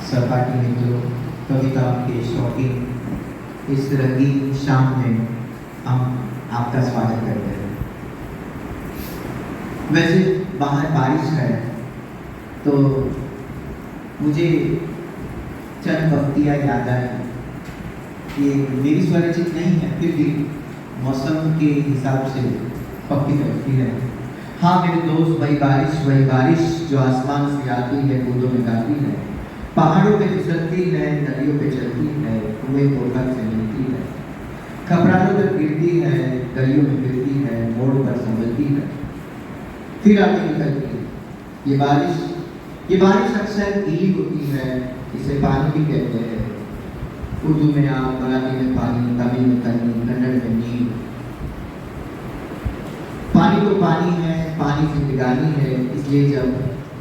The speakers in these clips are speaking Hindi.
सहपाठी मित्रों, कविता के शौकीन, इस रंगीन शाम में हम आपका स्वागत करते हैं। वैसे बाहर बारिश है तो मुझे चंद पंक्तियाँ याद आई। ये मेरी स्वरचित नहीं है, फिर भी मौसम के हिसाब से पक्की लगती है। हाँ मेरे दोस्त, वही बारिश जो आसमान से आती है, बूंदों में गाती है, पहाड़ों पे फिसलती है, नदियों पे चलती है, कुएं को घर से मिलती है, खबरालों पर गिरती है, गलियों में फिरती है, मोड़ पर संभलती है, फिर आगे निकलती है। ये बारिश अक्सर गीली होती है, इसे पानी भी कहते हैं। उर्दू में आग, मराठी में पानी, तमिल में कन्नी, कन्नड़ में नीर। पानी तो पानी है, पानी जिंदगानी है, इसलिए जब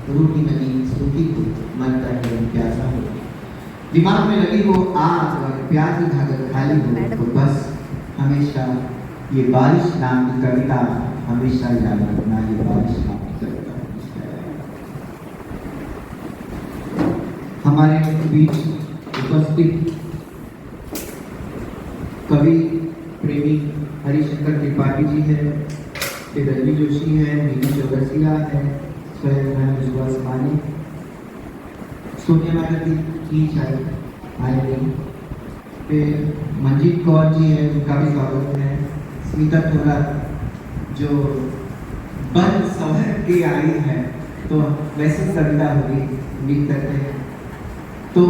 रूठी नदी सूखी हो, मन करके प्यासा हो, दिमाग में लगी हो आग और प्यास की धागत खाली हो, तो बस हमेशा ये बारिश नाम की कविता हमेशा याद रखना। ये बारिश नाम की कविता हमारे बीच उपस्थित कवि प्रेमी हरिशंकर त्रिपाठी जी है, फिर रवि जोशी है, मीनू चौरसिया है, स्वयं है विश्वास मानी, सोनिया मैडम की शायद आए नहीं, फिर मंजीत कौर जी है, उनका भी स्वागत है, स्मिता थोड़ा जो बन संभर के आई है, तो वैसे कविता होगी उम्मीद करते हैं। तो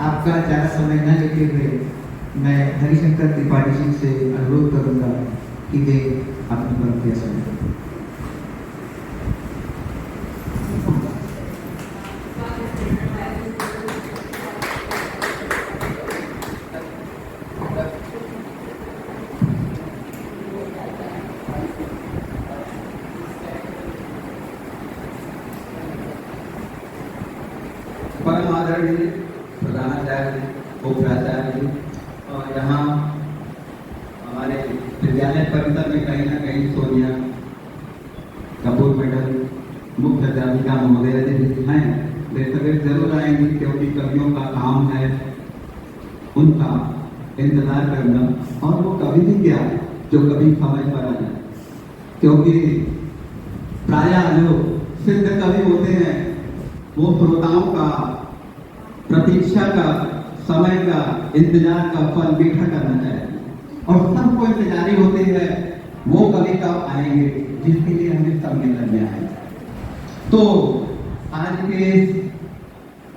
आपका ज़्यादा समय न लेते हुए मैं हरिशंकर त्रिपाठी जी से अनुरोध करूँगा कि वे अपनी पंक्तियाँ सुनें। परम आदरणीय प्रधानाचार्य, उपप्राचार्य और यहाँ हमारे विद्यालय परिसर में कहीं ना कहीं सोनिया कपूर मैडम, मुख्य अध्यापिका महोदय हैं, वे सभी जरूर आएंगे क्योंकि कवियों का काम है उनका इंतजार करना, और वो कभी भी क्या जो कभी समय पर आ जाए, क्योंकि प्रायः जो सिद्ध कवि होते हैं वो श्रोताओं का प्रतीक्षा का, समय का, इंतजार का फल मीठा करना चाहिए, और सबको इंतजारी होते हैं वो कवि कब आएंगे जिसके लिए हमें सम्मेलन में आए। तो आज के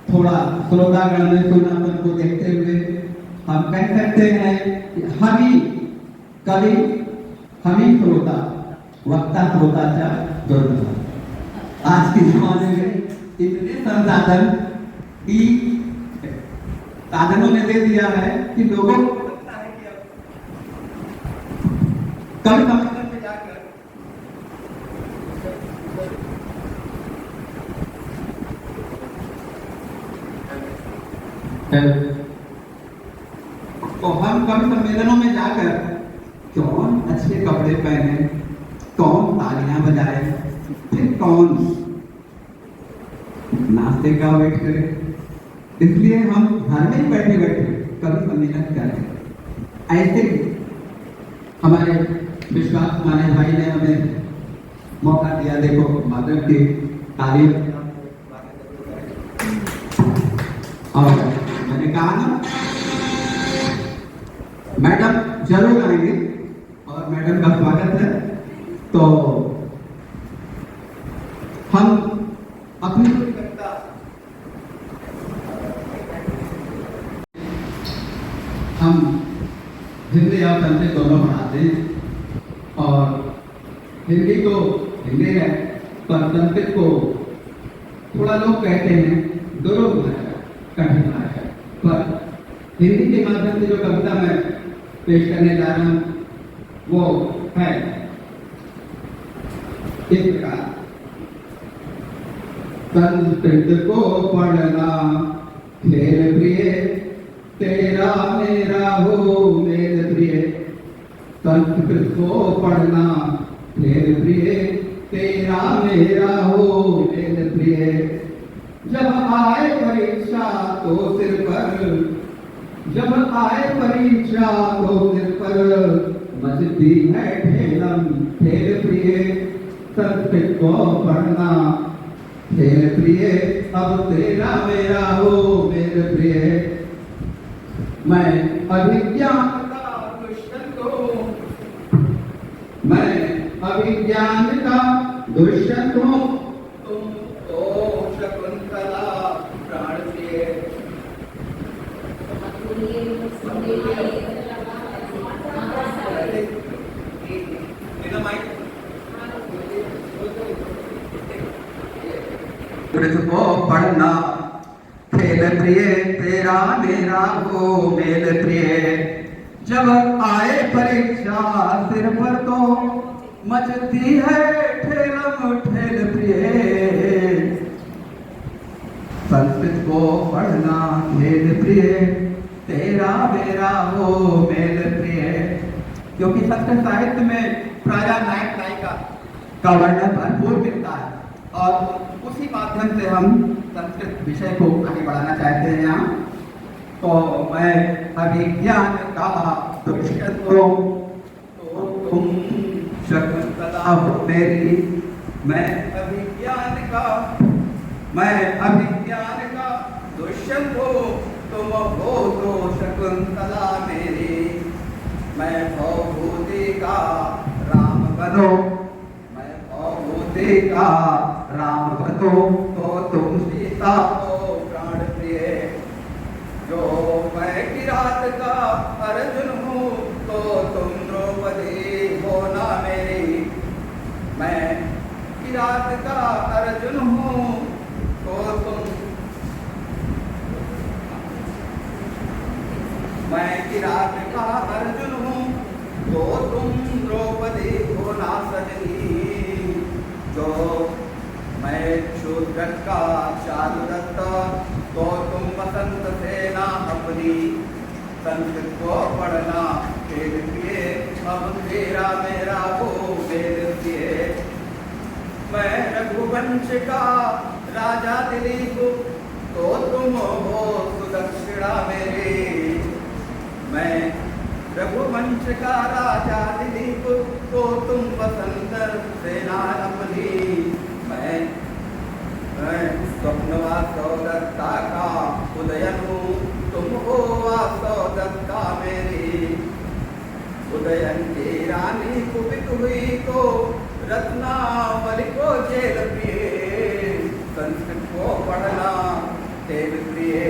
थोड़ा श्रोतागण में सुनापन को देखते हुए हम कह सकते हैं कि हम ही कवि, हम ही श्रोता, वक्ता श्रोताचा दुर्लभ। आज के जमाने में इतने संसाधन की साधनों ने दे दिया है कि लोगों को लगता है कि कभी सम्मेलन में जाकर तो हम कभी सम्मेलनों में जाकर कौन अच्छे कपड़े पहने, कौन तालियां बजाए, फिर कौन नाश्ते का वेट करे, इसलिए हम घर में बैठे बैठे कभी सम्मेलन करें। ऐसे हमारे विश्वास माने भाई ने हमें मौका दिया। देखो माधव की तारीफ, और मैंने कहा ना मैडम जरूर आएंगे और मैडम का स्वागत है। तो हम अपनी हम हिंदी और संस्कृत दोनों पढ़ाते हैं, और हिंदी तो हिंदी है पर संस्कृत को थोड़ा लोग कहते हैं दुर्लभ भाषा, कठिन भाषा, पर हिंदी के माध्यम से जो कविता मैं पेश करने जा रहा हूँ वो है इस प्रकार। संस्कृत को पढ़ना खेल प्रिय, तेरा मेरा हो मेल प्रिय। संस्कृत को पढ़ना मेल प्रिय, तेरा मेरा हो मेल प्रिय। जब आए परीक्षा तो सिर पर, जब आए परीक्षा तो सिर पर मचती है ठेलम ठेल प्रिय, संस्कृत को पढ़ना ठेल प्रिय, अब तेरा मेरा हो मेरे प्रिय। मैं अभिज्ञान का दुष्यंत हूँ, मैं अभिज्ञान का दुष्यंत हूँ, तुम तो शकुंतला प्राण प्रिय। कृत को पढ़ना खेल प्रिय, तेरा मेरा हो मेल प्रिय। जब आए परीक्षा सिर पर तो मचती है ठेलम ठेल प्रिय। संस्कृत को पढ़ना खेल प्रिय, तेरा मेरा हो मेल प्रिय। क्योंकि संस्कृत साहित्य में प्रायः नायक नायिका का वर्णन भरपूर मिलता है और उसी माध्यम से हम संस्कृत विषय को आगे बढ़ाना चाहते हैं यहाँ। तो मैं अभिज्ञान का दुष्यंत हूँ, तो तुम शकुंतला हो मेरी। मैं अभिज्ञान का दुष्यंत हूँ, तुम हो तो शकुंतला मेरी। मैं भवभूति का राम बनो, मैं भवभूति का राम बनो, तो तुम सीता हो प्राण प्रिय। जो मैं किरात का अर्जुन हूँ, तो तुम द्रौपदी हो ना मेरी। मैं किरात का अर्जुन हूँ, तो तुम, मैं किरात का अर्जुन हूँ, तो तुम द्रौपदी हो ना सजनी। जो मैं शूद्र का चारुदत्त, तो तुम वसंत सेना अपनी। संस्कृत को पढ़ना खेल प्रिय, अब तेरा मेरा हो मेल प्रिय। मैं रघुवंश का राजा दिलीप, तो तुम हो सुदक्षिणा मेरी। मैं रघुवंश का राजा दिलीप, तो तुम वसंत सेना अपनी। मैं स्वप्न वासोदत्ता का उदयन हूँ, तुम हो वासोदत्ता मेरी। उदयन की रानी कुपित हुई, तो रत्नावली को जेल प्रिय। संस्कृत को पढ़ना खेल प्रिय,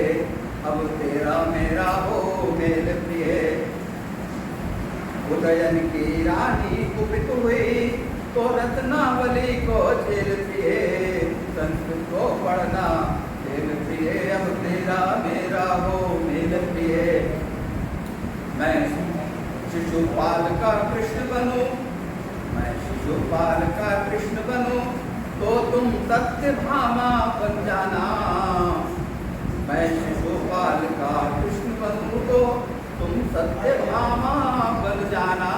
अब तेरा मेरा हो मेल प्रिय। उदयन की रानी कुपित हुई, तो रत्नावली को जेल प्रिय। संस्कृत को पढ़ना खेल प्रिय, अब तेरा मेरा हो मेल प्रिय। मैं शिशुपाल का कृष्ण बनूं, मैं शिशुपाल का कृष्ण बनूं, तो तुम सत्यभामा बन जाना। मैं शिशुपाल का कृष्ण बनूं, तो तुम सत्यभामा बन जाना।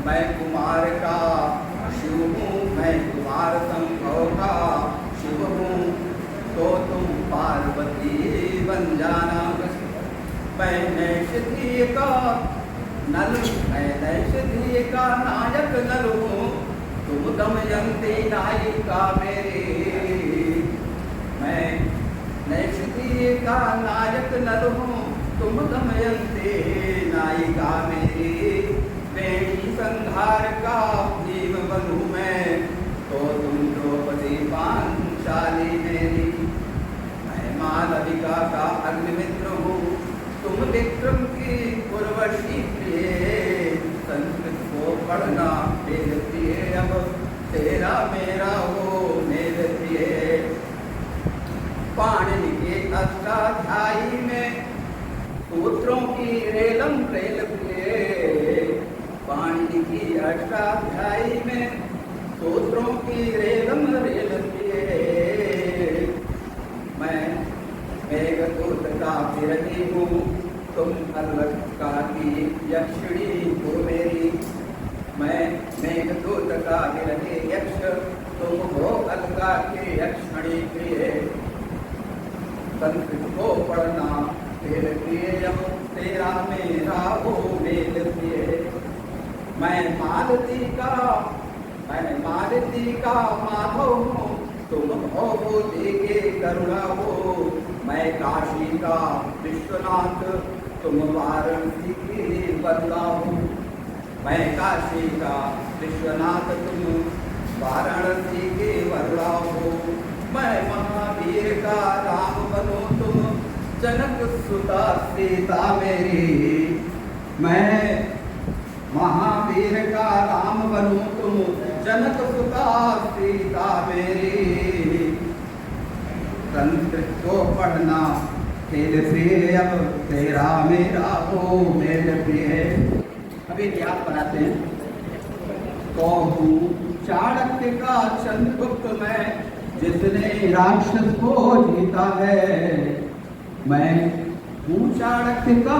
मैं कुमार का शिव हूँ, मैं कुमार संभव का शिव हूँ, तो तुम पार्वती बन जाना। मैं नैषधीय का नल, मैं नैषधीय का नायक नल हूँ, तुम दमयंती नायिका मेरी। मैं नैषधीय का नायक नल हूँ, तुम दमयंती नायिका मेरी। वेणी संहार का भीम बनूं मैं, तो तुम द्रौपदी पांचाली मेरी। मैं मालविका का अग्निमित्र हूँ, तुम विक्रम की उर्वशी प्रिय। संस्कृत को पढ़ना खेल प्रिय, अब तेरा मेरा हो मेल प्रिय। पाणिनि के अष्टाध्यायी में सूत्रों की रेलम रेल प्रिय। पाणिनि की अष्टाध्यायी में सूत्रों की रेलम रेल प्रिय। मैं मेघदूत का विरही हूँ, तुम अलका की यक्षिणी हो मेरी। मैं मेघदूत का विरही यक्ष, तुम हो अलका की यक्षिणी प्रिय। संस्कृत को पढ़ना तेरे प्रिय, अब तेरा मेरा हो मेल प्रिय। मैं मालती का माधव हूँ, तुम भवभूति के करुणा हो। मैं काशी का विश्वनाथ, तुम वाराणसी की बदला हो। मैं काशी का विश्वनाथ, तुम वाराणसी के बदला हो। मैं महावीर का राम बनो, तुम जनक सुता सीता मेरी। मैं महावीर का राम बनूं, तुम जनक सुता सीता मेरी। संस्कृत को पढ़ना खेल प्रिय, अब तेरा मेरा हो मेल प्रिय। अभी इतिहास पढ़ाते हैं। कहूँ चाणक्य का चंद्रगुप्त मैं, जिसने राक्षस को जीता है। मैं हूँ चाणक्य का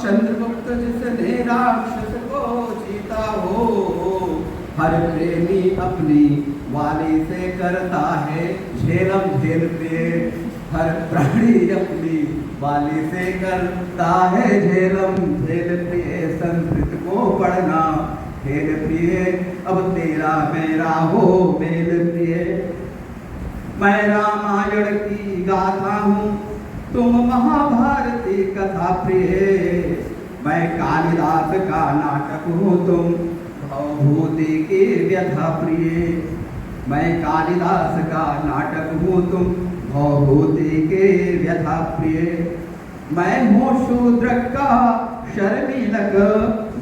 चंद्रगुप्त, जिसने राक्षस को जीता हो। हर प्रेमी अपनी वाली से करता है झेलम झेल प्रिय। हर प्राणी अपनी वाली से करता है झेलम झेल प्रिय। संस्कृत को पढ़ना खेल प्रिय, अब तेरा मेरा हो मेल प्रिय। मैं रामायण की गाथा हूँ, तुम महाभारती कथा प्रिय। मैं कालिदास का नाटक हूँ, तुम भवभूति की व्यथा प्रिय। मैं कालिदास का नाटक हूँ, तुम भवभूति के व्यथा प्रिय। मैं हूँ शूद्र का शर्मिलक,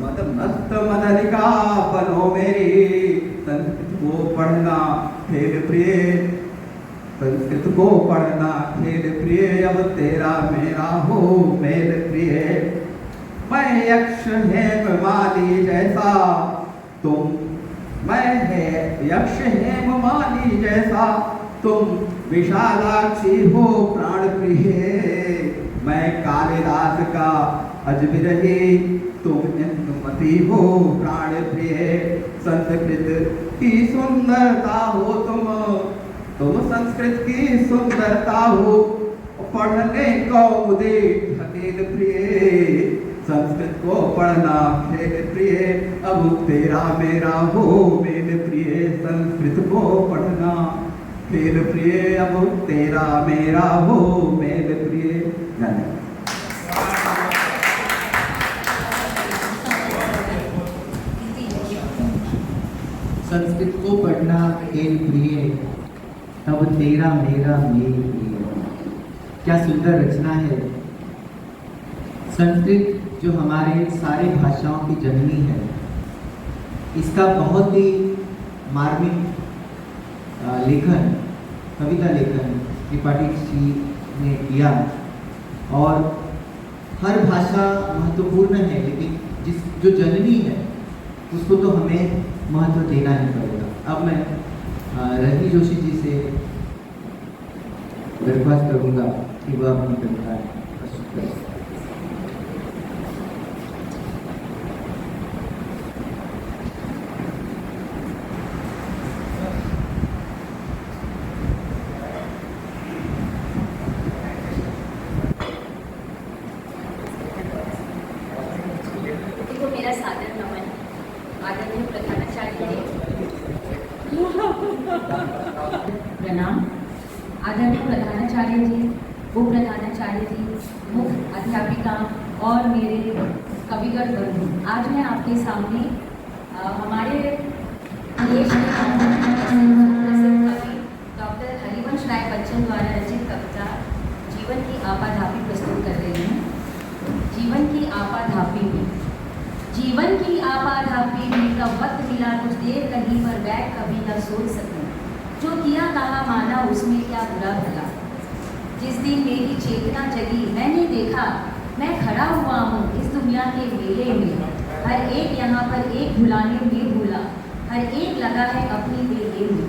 मदमस्त मदनिका बनो मेरी। संस्कृत को पढ़ना खेल प्रिय, संस्कृत को पढ़ना खेल प्रिय, अब तेरा मेरा हो मेल प्रिय। मैं यक्ष हेममाली जैसा तुम, मैं है यक्ष हेममाली जैसा, तुम विशालाक्षी हो प्राण प्रिय। मैं कालिदास का अजबिरही, तुम इंदुमती हो प्राण प्रिय। संस्कृत की सुंदरता हो तुम संस्कृत की सुंदरता हो। पढ़ने को मुझे ढकेल प्रिय, संस्कृत को पढ़ना खेल प्रिय, अब तेरा मेरा हो मेल प्रिय। संस्कृत को पढ़ना खेल प्रिय, अब तेरा मेरा हो मेल प्रिय। धन्यवाद। संस्कृत को पढ़ना खेल प्रिय, तब तेरा मेरा मेल प्रिय। क्या सुंदर रचना है। संस्कृत जो हमारे सारे भाषाओं की जननी है, इसका बहुत ही मार्मिक लेखन, कविता लेखन त्रिपाठी जी ने किया। और हर भाषा महत्वपूर्ण है, लेकिन जो जननी है उसको तो हमें महत्व देना ही पड़ेगा। अब मैं रवि जोशी जी से दरख्वास्त करूंगा कि वह अपनी कविता प्रस्तुत करें। मेरा सादर नमन आदरणीय प्रधानाचार्य प्रणाम। आदरणीय प्रधानाचार्य जी, उप प्रधानाचार्य जी, मुख्य अध्यापिका और मेरे कविगण बंधु, आज मैं आपके सामने हमारे देश के प्रसिद्ध कवि डॉक्टर हरिवंश राय बच्चन द्वारा रचित कविता जीवन की आपाधापी प्रस्तुत कर रही हूँ। जीवन की आपाधापी में, जीवन की आपाधापी में कब वक्त मिला कुछ देर कहीं पर बैठ कभी न सोच सकूं। जो किया कहा माना उसमें क्या बुरा भला। जिस दिन मेरी चेतना जगी मैंने देखा मैं खड़ा हुआ हूँ इस दुनिया के मेले में। हर एक यहाँ पर एक भुलाने में भूला, हर एक लगा है अपनी बेले में।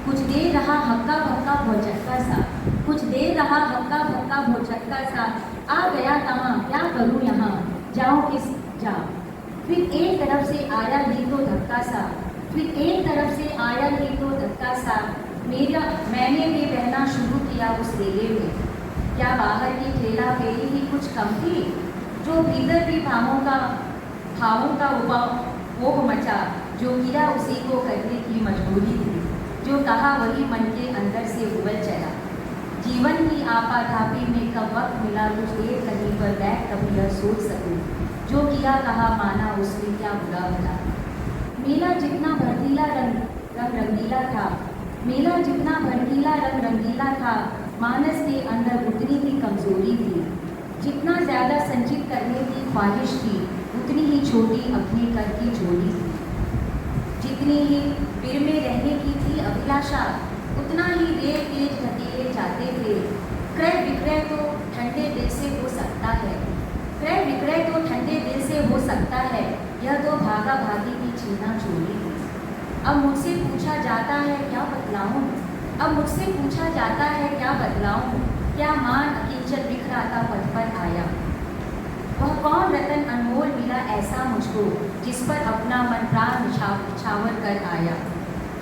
कुछ देर रहा हक्का बक्का भौचक्का सा, कुछ देर रहा हक्का बक्का भौचक्का सा। आ गया कहाँ क्या करूँ यहाँ, जाऊँ किस जाऊँ। फिर एक तरफ से आया ही तो धक्का सा, फिर एक तरफ से आया ही तो धक्का सा। मैंने भी बहना शुरू किया उस रेले में। क्या बाहर की ठेला फेरी ही कुछ कम थी, जो भीतर भी भावों का उपभोग मचा, जो किया उसी को करने की मजबूरी थी, जो कहा वही मन के अंदर से उबल चला। जीवन की आपाधापी में कब वक्त मिला कुछ देर कहीं पर बैठ कभी यह सोच सकूं, जो किया कहा माना उसने क्या बुरा भला। मेला जितना भड़कीला रंग रंगीला था, मेला जितना भड़कीला रंग रंगीला था, मानस के अंदर उतनी ही कमजोरी थी। जितना ज़्यादा संचित करने की ख्वाहिश थी, उतनी ही छोटी अपने कर की झोली थी। जितनी ही फिर में रहने की थी अभिलाषा, उतना ही देर तेज धकेले जाते थे। क्रय विक्रय तो ठंडे दिल से हो सकता है, क्रय विक्रय तो ठंडे दिल से हो सकता है, यह तो भागा भागी की छीना छोड़ी थी। अब मुझसे पूछा जाता है क्या बतलाऊं, अब मुझसे पूछा जाता है क्या बतलाऊं, क्या मान अकिंचन बिखराता पथ पर आया। वह कौन रतन अनमोल मिला ऐसा मुझको, जिस पर अपना मन प्राण निछावर कर आया।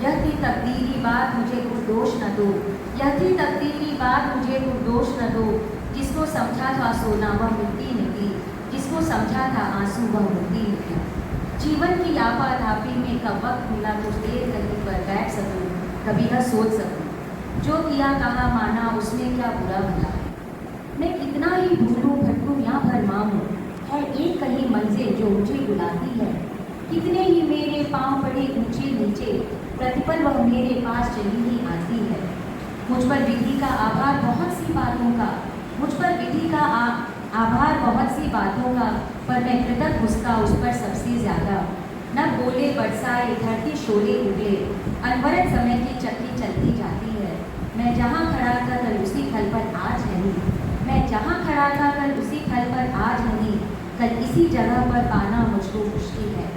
यह थी तकदीरी बात मुझे निर्दोष न दो, यह थी तकदीरी बात मुझे निर्दोष न दो। जिसको समझा था सोना वह मिट्टी निकली, जिसको समझा था आंसू वह मिट्टी निकला। जीवन की आपाधापी में कब वक्त मिला कुछ देर कहीं पर बैठ सकूं, कभी यह सोच सकूं, जो किया कहा माना उसने क्या बुरा भला। मैं कितना ही भूलूं भटकूं या भरमाऊं, है एक कहीं मंजिल जो मुझे बुलाती है। कितने ही मेरे पांव पड़े ऊंचे नीचे, प्रतिपल वह मेरे पास चली ही आती है। मुझ पर विधि का आभार बहुत सी बातों का, मुझ पर विधि का आभार बहुत सी बातों का, पर मैं कृतज्ञ उसका उस पर सबसे ज़्यादा। न बोले बरसाए धरती शोले उगले, अनवरत समय की चक्की चलती जाती है। मैं जहाँ खड़ा था कल उसी फल पर आज नहीं, मैं जहाँ खड़ा था कल उसी फल पर आज नहीं, कल इसी जगह पर पाना मुझको मुश्किल है।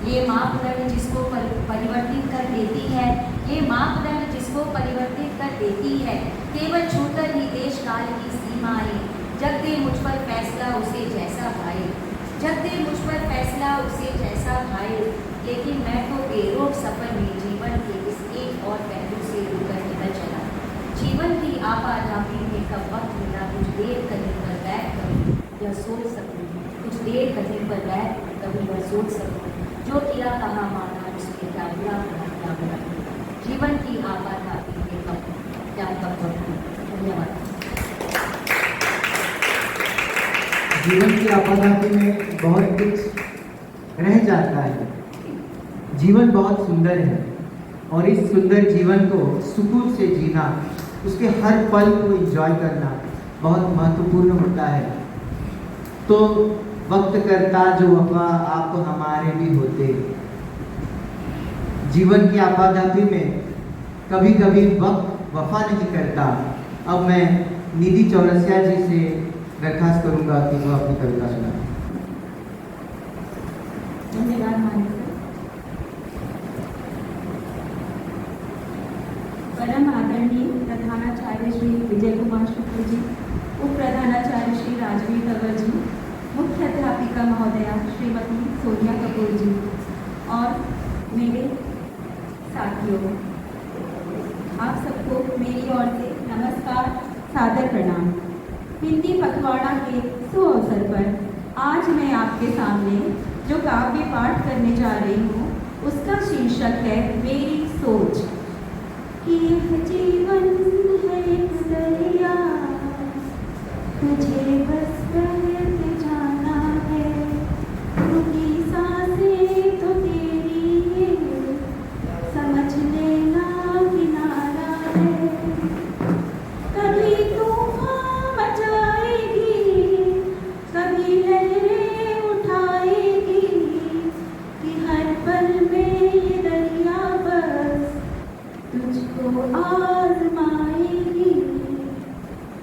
ये मापदंड जिसको परिवर्तित कर देती है, ये मापदंड जिसको परिवर्तित कर देती है, केवल छूकर ही देश काल की सीमाएं। जब दे मुझ पर फैसला उसे जैसा भाए, जब दे मुझ पर फैसला उसे जैसा भाए। लेकिन मैं तो बेरोक सफर में जीवन के इस एक और पहलू से होकर निकल चला। जीवन की आपाधापी में कब वक्त मिला कुछ देर कहीं पर बैठ कर यह सोच सकूं, कुछ देर कहीं पर बैठ कभी यह सोच सकूं, जो किया कहा माना उसने क्या बुरा भला, क्या बुरा। जीवन की आपाधापी में कब क्या कब वक्त। धन्यवाद। जीवन की आपाधापी में बहुत कुछ रह जाता है। जीवन बहुत सुंदर है और इस सुंदर जीवन को सुकून से जीना, उसके हर पल को एंजॉय करना बहुत महत्वपूर्ण होता है। तो वक्त करता जो वफा आप हमारे भी होते। जीवन की आपाधापी में कभी कभी वक्त वफा नहीं करता। अब मैं निधि चौरसिया जी से दरखास्त करूंगा कि वो अपनी कविता सुनाएं। धन्यवाद मानिक सर। परम आदरणीय प्रधानाचार्य श्री विजय कुमार शुक्ल जी, उप प्रधानाचार्य श्री राजवीर तंवर जी, मुख्य अध्यापिका महोदया श्रीमती सोनिया कपूर जी और मेरे साथियों, आप सबको मेरी ओर से नमस्कार, सादर प्रणाम। हिंदी पखवाड़ा के सुअवसर पर आज मैं आपके सामने जो काव्य पाठ करने जा रही हूँ उसका शीर्षक है मेरी सोच। कि यह जीवन है एक दरिया, तुझे बस बहते जाना है, रुकी सांसें तो तेरी ये समझ लेना किनारा है। कभी तूफान मचाएगी, कभी लहरें उठाएगी, कि हर पल में ये दरिया बस तुझको आजमाएगी।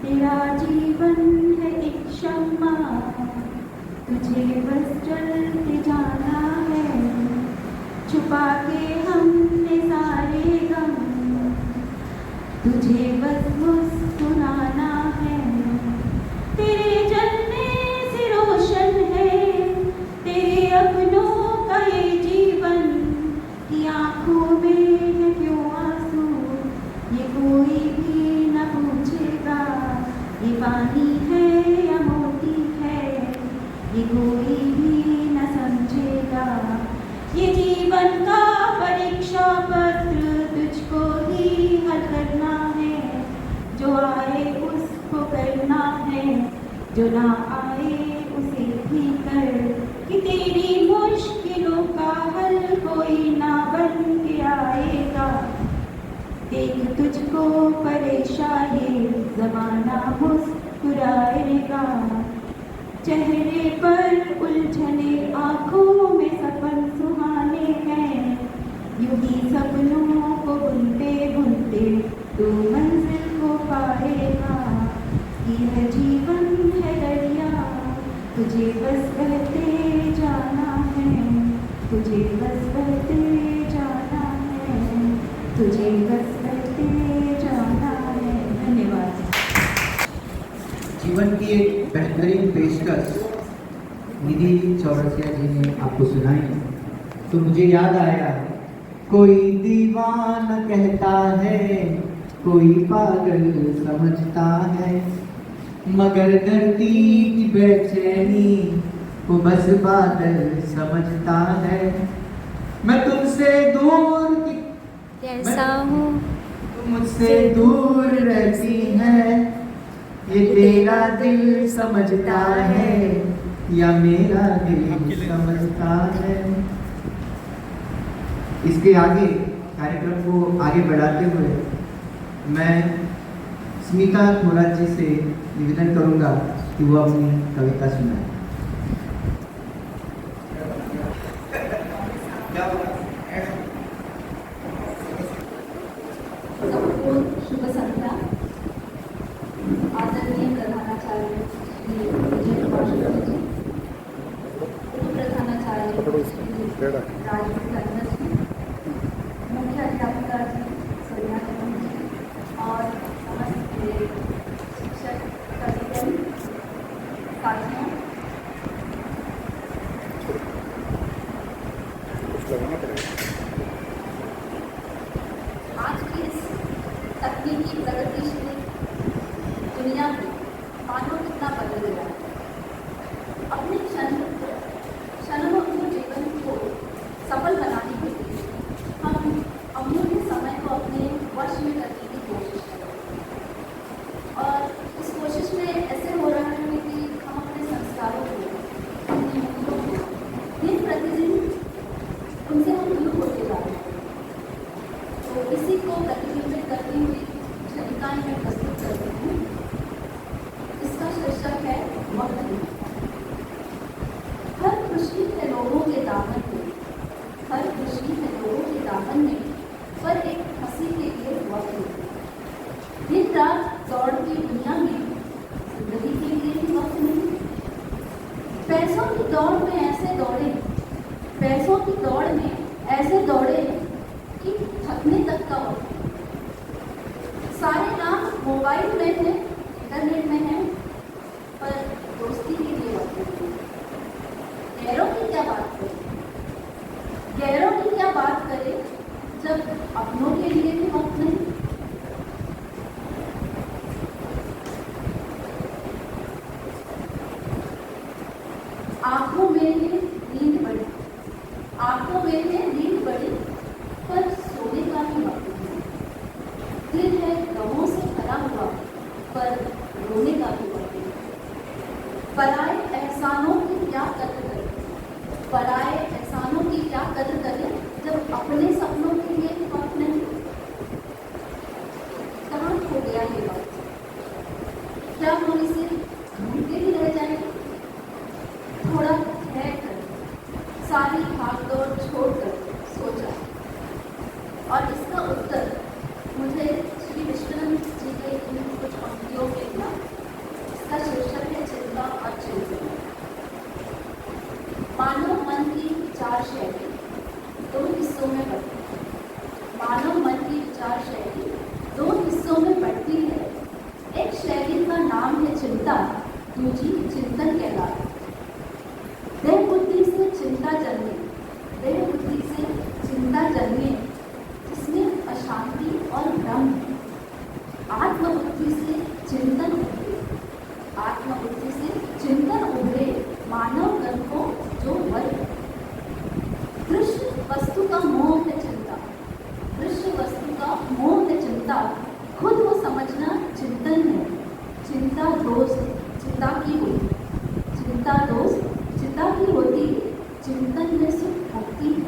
तेरा जीवन है एक शम्मा, तुझे बस जलते जाना है। छुपा के हमने सारे गम, तुझे बस मुस्कुराना है। तेरे जलने से रोशन है तेरे अपनों का ये जीवन, कि आंखों में है क्यों आंसू ये कोई भी न पूछेगा। ये पानी है या मोती है ये कोई भी न समझेगा। ये जीवन का परीक्षा पत्र तुझको ही हल करना है। जो आए उसको करना है, जो ना आए उसे भी कर। कि तेरी मुश्किलों का हल कोई ना बन के आएगा। देख तुझको परेशान ये ज़माना मुस्कुराएगा। चेहरे पर उलझने, आँखों में सपन सुहाने हैं। यूं ही सपनों को बुनते बुनते तू मंजिल को पाएगा। यह जीवन है दरिया, तुझे बस बहते जाना है। तुझे बस बहते जाना है। तुझे बस बहते जाना है। धन्यवाद। जीवन की एक बेहतरीन पेशकश निधि चौरसिया जी ने आपको सुनाई, तो मुझे याद आया, कोई दीवाना कहता है, कोई पागल समझता है, मगर धरती की बेचैनी वो बस बादल समझता है। मैं तुमसे दूर कैसा हूँ तुम मुझसे दूर रहती है, ये तेरा दिल समझता है या मेरा दिल समझता है। इसके आगे कार्यक्रम को आगे बढ़ाते हुए मैं स्मिता थोराट जी से निवेदन करूंगा कि वो अपनी कविता सुनाए। सबको शुभ संध्या। आदरणीय प्रधानाचार्य श्री विजय कुमार शुक्ल जी, उप प्रधानाचार्य श्री राजेश कन्नर जी, मुख्य अध्यापिका जी सोनिया कदम जी और समस्त मेरे शिक्षक सदस्य साथियों, आज की इस तकनीकी प्रगतिशील दुनिया में मानव कितना बदल गया है। अपने क्षणों जीवन को सफल बनाने के लिए हम अमूल्य समय को अपने वश में करने की कोशिश करें। और इस कोशिश में ऐसे हो रहा है कि हम अपने संस्कारों को, अपने मूल्यों को दिन प्रतिदिन उनसे हम दूर होते जा रहे हैं। तो इसी को प्रतिबिंबित करती हुई छविकाएं मैं प्रस्तुत कर रही हूँ। इसका शीर्षक है वक्त। हर खुशी है लोगों के दामन में, हर खुशी है लोगों के दामन में, पर एक हंसी के लिए वक्त। दिन रात दौड़ती दुनिया में जिंदगी के लिए भी वक्त नहीं। पैसों की दौड़ में ऐसे दौड़े, पैसों की दौड़ में ऐसे दौड़े कि थकने तक का वक्त। सारे काम मोबाइल में है, इंटरनेट में है, पर दोस्ती के लिए वक्त नहीं। गैरों की क्या बात करें, गैरों की क्या बात करें जब अपनों के लिए भी वक्त नहीं। आंखों में है नींद बड़ी, आंखों में है नींद बड़ी, पर सोने का भी वक्त नहीं। दिल है गमों से भरा हुआ, पर रोने का भी वक्त नहीं। पराए एहसानों की क्या कदर करें, पराए एहसानों की क्या कदर करें जब अपने सपनों के लिए भी वक्त नहीं। कहाँ खो गया ये वक्त, क्या हम इसे ढूंढते ही रह जाएंगे। थोड़ा ठहर कर, सारी भागदौड़ छोड़कर सोचा, और इसका उत्तर मुझे श्री विश्वनाथ जी के इन कुछ पंक्तियों में मिला। इसका शीर्षक है चिंता और चिंतन। मानव मन की विचार शैली दो हिस्सों में बढ़ती है। मानव मन की विचार शैली दो हिस्सों में बढ़ती है। एक शैली का नाम है चिंता, दूसरी चिंतन कहलाती है। देह बुद्धि से चिंता जन्मे, देह बुद्धि से चिंता जन्मे, जिसमें अशांति और भ्रम है। आत्मबुद्धि से चिंतन होते, चिंतन में सुख होती है।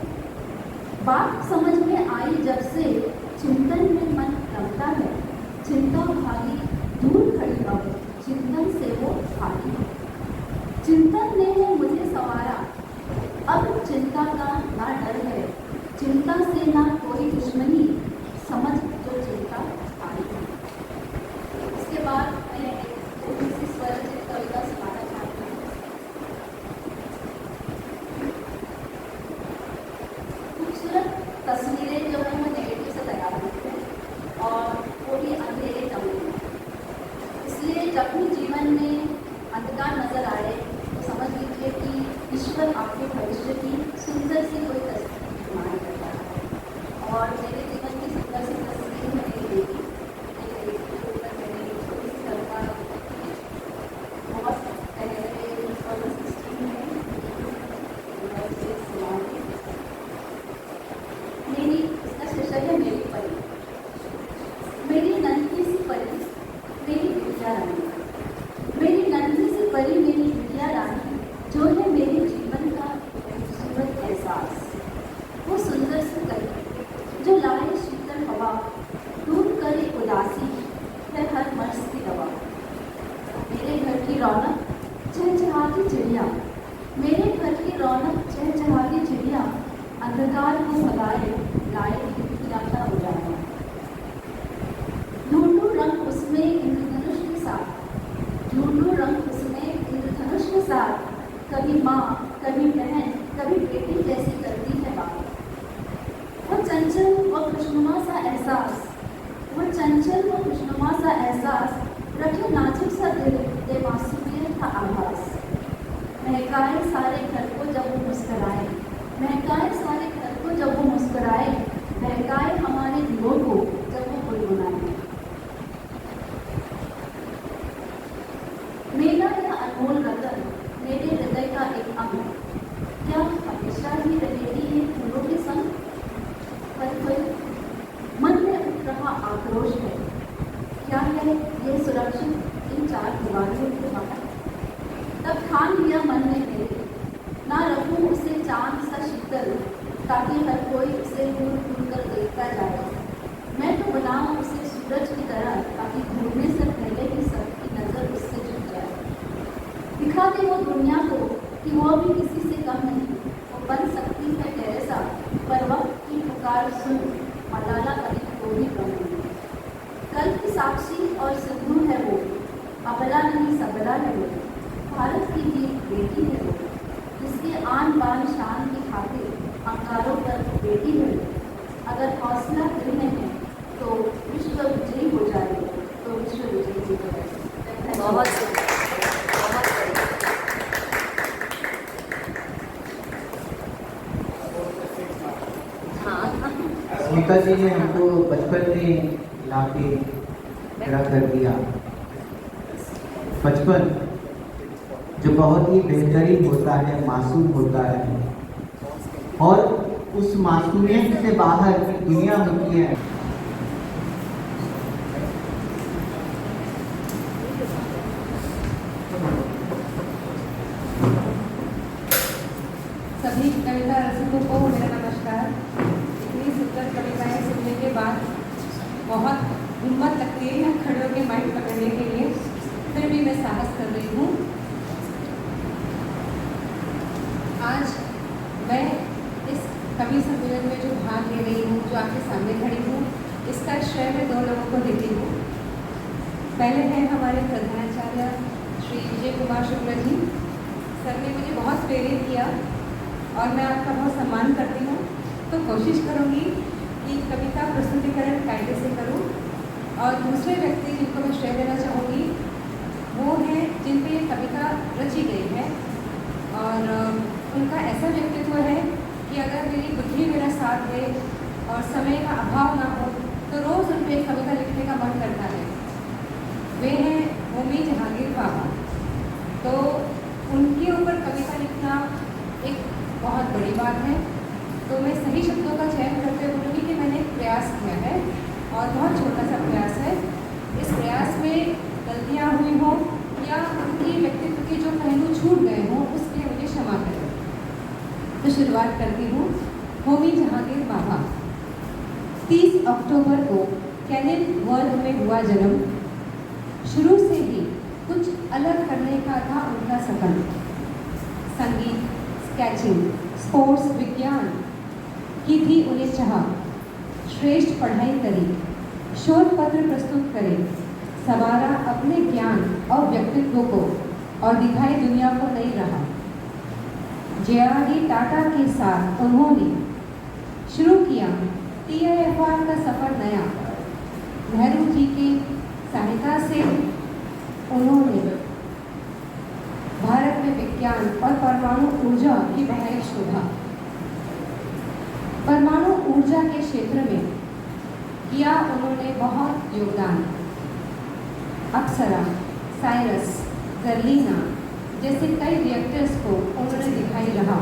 बात समझ में आई जब से चिंतन में मन रमता है। चिंता भागी दूर खड़ी अब चिंतन से वो खाली है। चिंतन ने मुझे संवारा अब चिंता का ना डर है। चिंता से ना कोई दुश्मनी समझ जो चिंता आई है। इसके बाद मैं एक छोटी सी स्वरचित कविता सुनाना चाहती हूँ। खूबसूरत तस्वीरें जो है वो नेगेटिव से तैयार होती हैं और वो भी अंधेरे कमरे में। इसलिए जब भी जीवन में अंधकार नजर आए तो समझ लीजिए कि ईश्वर आपके भविष्य की सुंदर सी कोई तस्वीर निर्माण कर रहा है। और मेरे जीवन की सुंदर सी तस्वीर है मेरी बेटी के ऊपर मैंने एक छोटी सी कविता बहुत पहले 2016 में मेरी इसका शीर्षक है मेरी परी। मेरी नन्ही सी परी मेरी विद्या रानी। मेरी नन्ही सी परी मेरी विद्या रानी जो है मेरे जीवन का खूबसूरत एहसास। वो सुंदर सी कली जो लाए शीतल हवा दूर करे उदासी है हर मर्ज की दवा। मेरे घर की रौनक चहचहाती चिड़िया। मेरे घर की रौनक चहचहाती चिड़िया अंधकार को भगाए लाए खिलखिलाता उजाला। ढूंढूं रंग उसमें इंद्रधनुष के साथ। ढूंढूं रंग उसमें इंद्रधनुष के साथ। कभी माँ कभी बहन कभी बेटी जैसी करती है बात। वो चंचल व खुशनुमा सा एहसास। वो चंचल व खुशनुमा सा एहसास रखे नाजुक सा दिल दे मासूमियत का आभास। महकाए सारे घर को जब वो मुस्कराए। महकाए सारे घर को जब वो मुस्कराए। बहकाए हमारे दिलों को जब वो गुनगुनाए। मेरा यह अनमोल रतन मेरे हृदय का एक अंग क्या हमेशा ही रहेगी ये फूलों के संग। पर फिर मन में उठ रहा आक्रोश है क्या है ये सुरक्षित इन चार दीवारों के बाहर। तब ठान लिया मन ने मेरे ना रखूं उसे चांद सा शीतल ताकि हर कोई उसे दूर दूर कर देखता जाए। मैं तो बनाऊं उसे सूरज की तरह ताकि घूमने से पहले ही सबकी नजर उससे झुक जाए। दिखा दे वो दुनिया को कि वो भी किसी से कम नहीं। वो बन सकती है टेरेसा पर वक्त की पुकार सुन मलाला कभी को भी कम नहीं। कल की साक्षी और सिंधु है वो अबला नहीं सबला है वो। भारत की भी बेटी है वो जिसके आन बान शान की खातिर अंगारों पर बेटी है वो। अगर हौसला दिल में है तो विश्व विजयी हो जाए तो विश्व विजयी हो जाए। बहुत स्मिता जी ने हमको बचपन में लाके खड़ा कर दिया। बचपन जो बहुत ही बेहतरीन होता है, मासूम होता है और उस मासूमियत से बाहर की दुनिया होती है। सभी कविता रसिकों को मेरा नमस्कार। इतनी सुंदर कविताएं सुनने के बाद बहुत हिम्मत लगती है खड़े होकर माइक पकड़ने के लिए, फिर भी मैं साहस कर रही हूँ। आज मैं इस कवि सम्मेलन में जो भाग ले रही हूँ, जो आपके सामने खड़ी हूँ, इसका श्रेय मैं दो लोगों को देती हूँ। पहले हैं हमारे प्रधानाचार्य श्री विजय कुमार शुक्ला जी। सर ने मुझे बहुत प्रेरित किया और मैं आपका बहुत सम्मान करती हूँ, तो कोशिश करूँगी कि कविता प्रस्तुतिकरण कायदे से करूँ। और दूसरे व्यक्ति जिनको मैं श्रेय देना चाहूँगी वो हैं जिन पे ये कविता रची गई है और उनका ऐसा व्यक्तित्व है कि अगर मेरी बुद्धि मेरा साथ दे और समय का अभाव ना हो तो रोज़ उन पर कविता लिखने का मन करता है। वे हैं होमी जहांगीर बाबा। तो उनके ऊपर कविता लिखना एक बहुत बड़ी बात है। तो मैं सही शब्दों का चयन करते हुए बोलूँगी कि मैंने एक प्रयास किया है और बहुत छोटा सा प्रयास है। इस प्रयास में गलतियाँ हुई हों या उनकी व्यक्तित्व के जो पहलू छूट गए हों उसके लिए मुझे क्षमा करें। तो शुरुआत करती हूँ। होमी जहांगीर बाबा 30 अक्टूबर को केनिनवर्थ में हुआ जन्म। शुरू से ही कुछ अलग करने का था उनका सपना। संगीत, स्केचिंग, स्पोर्ट्स, विज्ञान की थी उन्हें चाह। श्रेष्ठ पढ़ाई करी, शोध पत्र प्रस्तुत करे, संवारा अपने ज्ञान और व्यक्तित्व को और दिखाई दुनिया को नहीं रहा। जे.आर.डी. टाटा के साथ उन्होंने शुरू किया TIFR का सफर नया। नेहरू जी की सहायता से उन्होंने भारत में विज्ञान और परमाणु ऊर्जा की बढ़ाई शोधा। परमाणु ऊर्जा के क्षेत्र में किया उन्होंने बहुत योगदान। अप्सरा, साइरस, गर्लिना जैसे कई रिएक्टर्स को उन्होंने दिखाई रहा।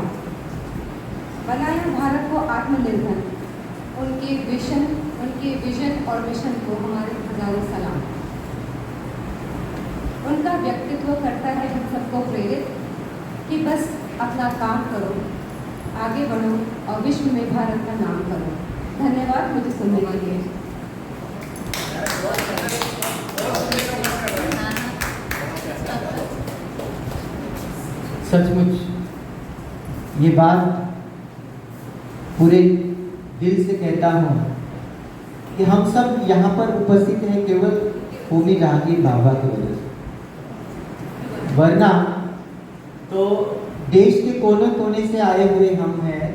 बनाया भारत को आत्मनिर्भर। उनके विजन और मिशन को हमारे हजारों सलाम। उनका व्यक्तित्व करता है हम सबको प्रेरित कि बस अपना काम करो, आगे बढ़ो और विश्व में भारत का नाम करो। धन्यवाद मुझे सुनने के लिए। सचमुच ये बात पूरे दिल से कहता हूँ कि हम सब यहाँ पर उपस्थित हैं केवल होमी जहांगीर बाबा की वजह से, वरना तो देश के कोने कोने से आए हुए हम हैं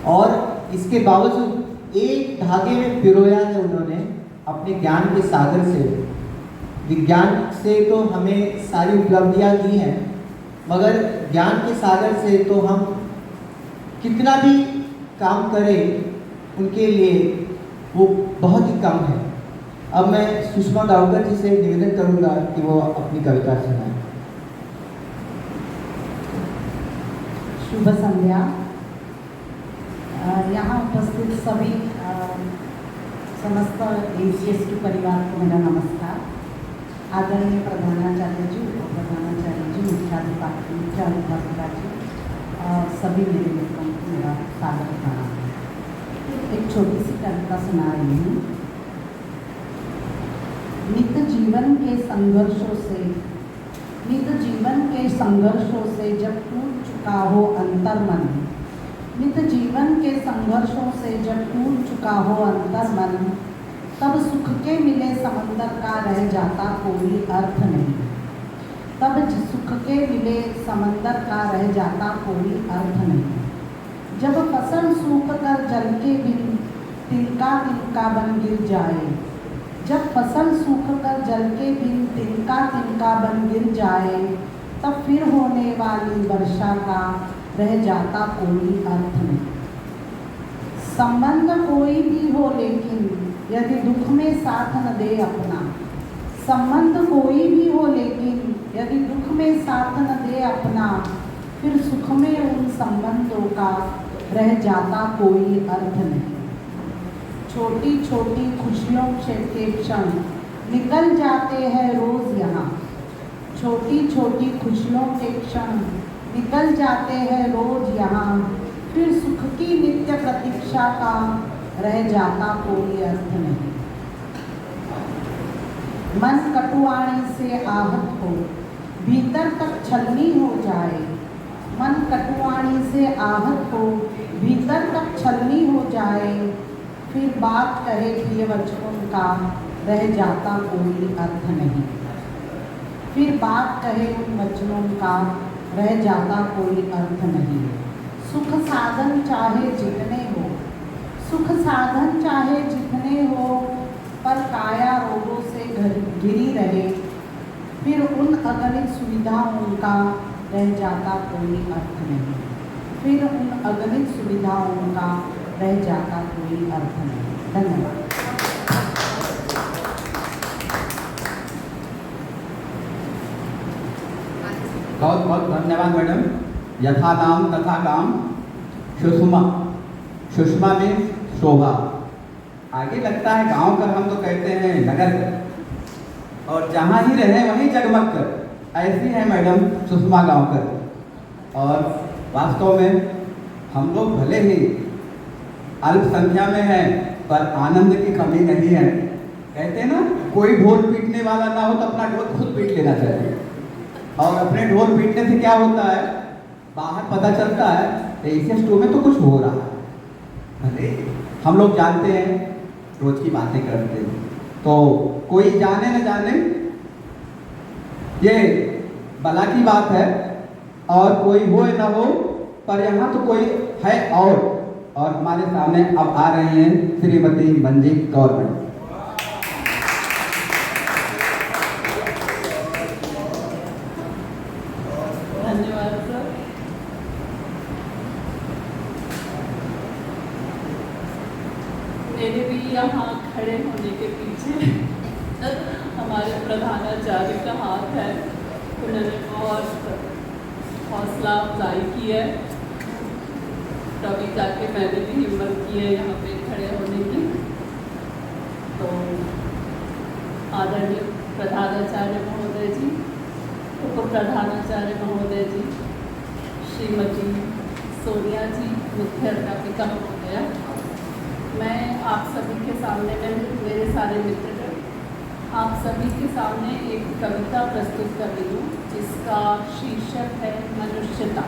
और इसके बावजूद एक धागे में पिरोया है उन्होंने अपने ज्ञान के सागर से। विज्ञान से तो हमें सारी उपलब्धियाँ दी हैं, मगर ज्ञान के सागर से तो हम कितना भी काम करें उनके लिए वो बहुत ही कम है। अब मैं सुषमा गावकर जी से निवेदन करूंगा कि वो अपनी कविता सुनाएं। शुभ संध्या। यहाँ उपस्थित सभी समस्त ACST परिवार को मेरा नमस्कार। आदरणीय प्रधानाचार्य जी, उप प्रधानाचार्य जी, मुख्याध्यापिका जी और सभी मेरे मित्रों को मेरा स्वागत प्रणाम। एक छोटी सी कविता सुना रही हूँ। नित जीवन के संघर्षों से जब टूट चुका हो अंतर्मन, नित जीवन के संघर्षों से जब टूट चुका हो अंतर्मन, तब सुख के मिले समंदर का रह जाता कोई अर्थ नहीं। तब सुख के मिले समंदर का रह जाता कोई अर्थ नहीं। जब फसल सूख कर जल के बिन तिनका तिनका बन गिर जाए, जब फसल सूख कर जल के बिन तिनका तिनका बन गिर जाए, तब फिर होने वाली वर्षा का रह जाता कोई अर्थ नहीं। संबंध कोई भी हो लेकिन यदि दुख में साथ न दे अपना, संबंध कोई भी हो लेकिन यदि दुख में साथ न दे अपना, फिर सुख में उन संबंधों का रह जाता कोई अर्थ नहीं। छोटी छोटी खुशियों के क्षण निकल जाते हैं रोज यहाँ, छोटी छोटी खुशियों के क्षण निकल जाते हैं रोज यहाँ, फिर सुख की नित्य प्रतीक्षा का रह जाता कोई अर्थ नहीं। मन कटुआणी से आहत हो भीतर तक छलनी हो जाए, मन कटुआणी से आहत हो भीतर तक छलनी हो जाए, फिर बात कहे प्रिय वचनों का रह जाता कोई अर्थ नहीं। फिर बात कहे उन वचनों का रह जाता कोई अर्थ नहीं। सुख साधन चाहे जितने हो, सुख साधन चाहे जितने हो, पर काया रोगों से घिरी रहे, फिर उन अगणित सुविधाओं का रह जाता कोई अर्थ नहीं। फिर उन अगणित सुविधाओं का रह जाता कोई अर्थ नहीं। धन्यवाद। बहुत बहुत धन्यवाद मैडम। यथा नाम तथा काम, सुषमा, सुषमा में शोभा। आगे लगता है गांव कर, हम तो कहते हैं नगर कर, और जहाँ ही रहे वहीं जगमग कर। ऐसी है मैडम सुषमा गांवकर। और वास्तव में हम लोग भले ही अल्प संख्या में हैं, पर आनंद की कमी नहीं है। कहते हैं ना, कोई ढोल पीटने वाला ना हो तो अपना ढोल खुद पीट लेना चाहिए। और अपने ढोल पीटने से क्या होता है, बाहर पता चलता है ऐसे स्टोर में तो कुछ हो रहा है। भले हम लोग जानते हैं, रोज की बातें करते हैं, तो कोई जाने न जाने ये भला की बात है, और कोई हो न हो, पर यहाँ तो कोई है। और हमारे सामने अब आ रही हैं श्रीमती मंजीत कौर मैडम। धन्यवाद सर। मेरे भी यहाँ खड़े होने के पीछे हमारे प्रधानाचार्य का हाथ है। उन्होंने बहुत हौसला अफजाई की है, तभी जाके मैंने भी हिम्मत की है यहाँ पे खड़े होने की। तो आदरणीय प्रधानाचार्य महोदय जी, उप प्रधानाचार्य महोदय जी, श्रीमती सोनिया जी, मुख्य अध्यापिका महोदया, मैं आप सभी के सामने, मेरे सारे मित्र आप सभी के सामने एक कविता प्रस्तुत कर रही हूँ, जिसका शीर्षक है मनुष्यता।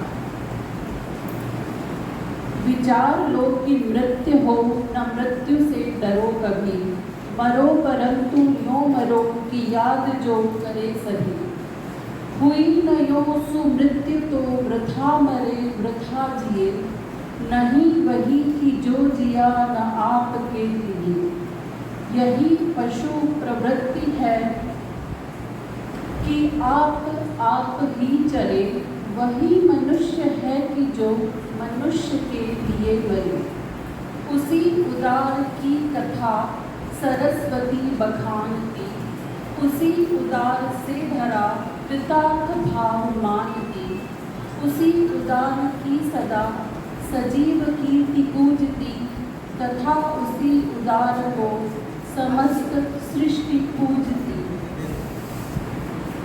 विचार लो कि मृत्यु हो, न मृत्यु से डरो कभी, मरो परंतु यो मरो कि याद जो करे सही। हुई न यो सुमृत्यु तो वृथा मरे वृथा जिए, नहीं वही कि जो जिया न आपके लिए। यही पशु प्रवृत्ति है कि आप ही चले, वही मनुष्य है कि जो मनुष्य के लिए मरे। उसी उदार की कथा सरस्वती बखानती, उसी उदार से भरा पिता भाव मानती, उसी उदार की सदा सजीव कीर्ति पूजती, तथा उसी उदार को समस्त सृष्टि पूजती।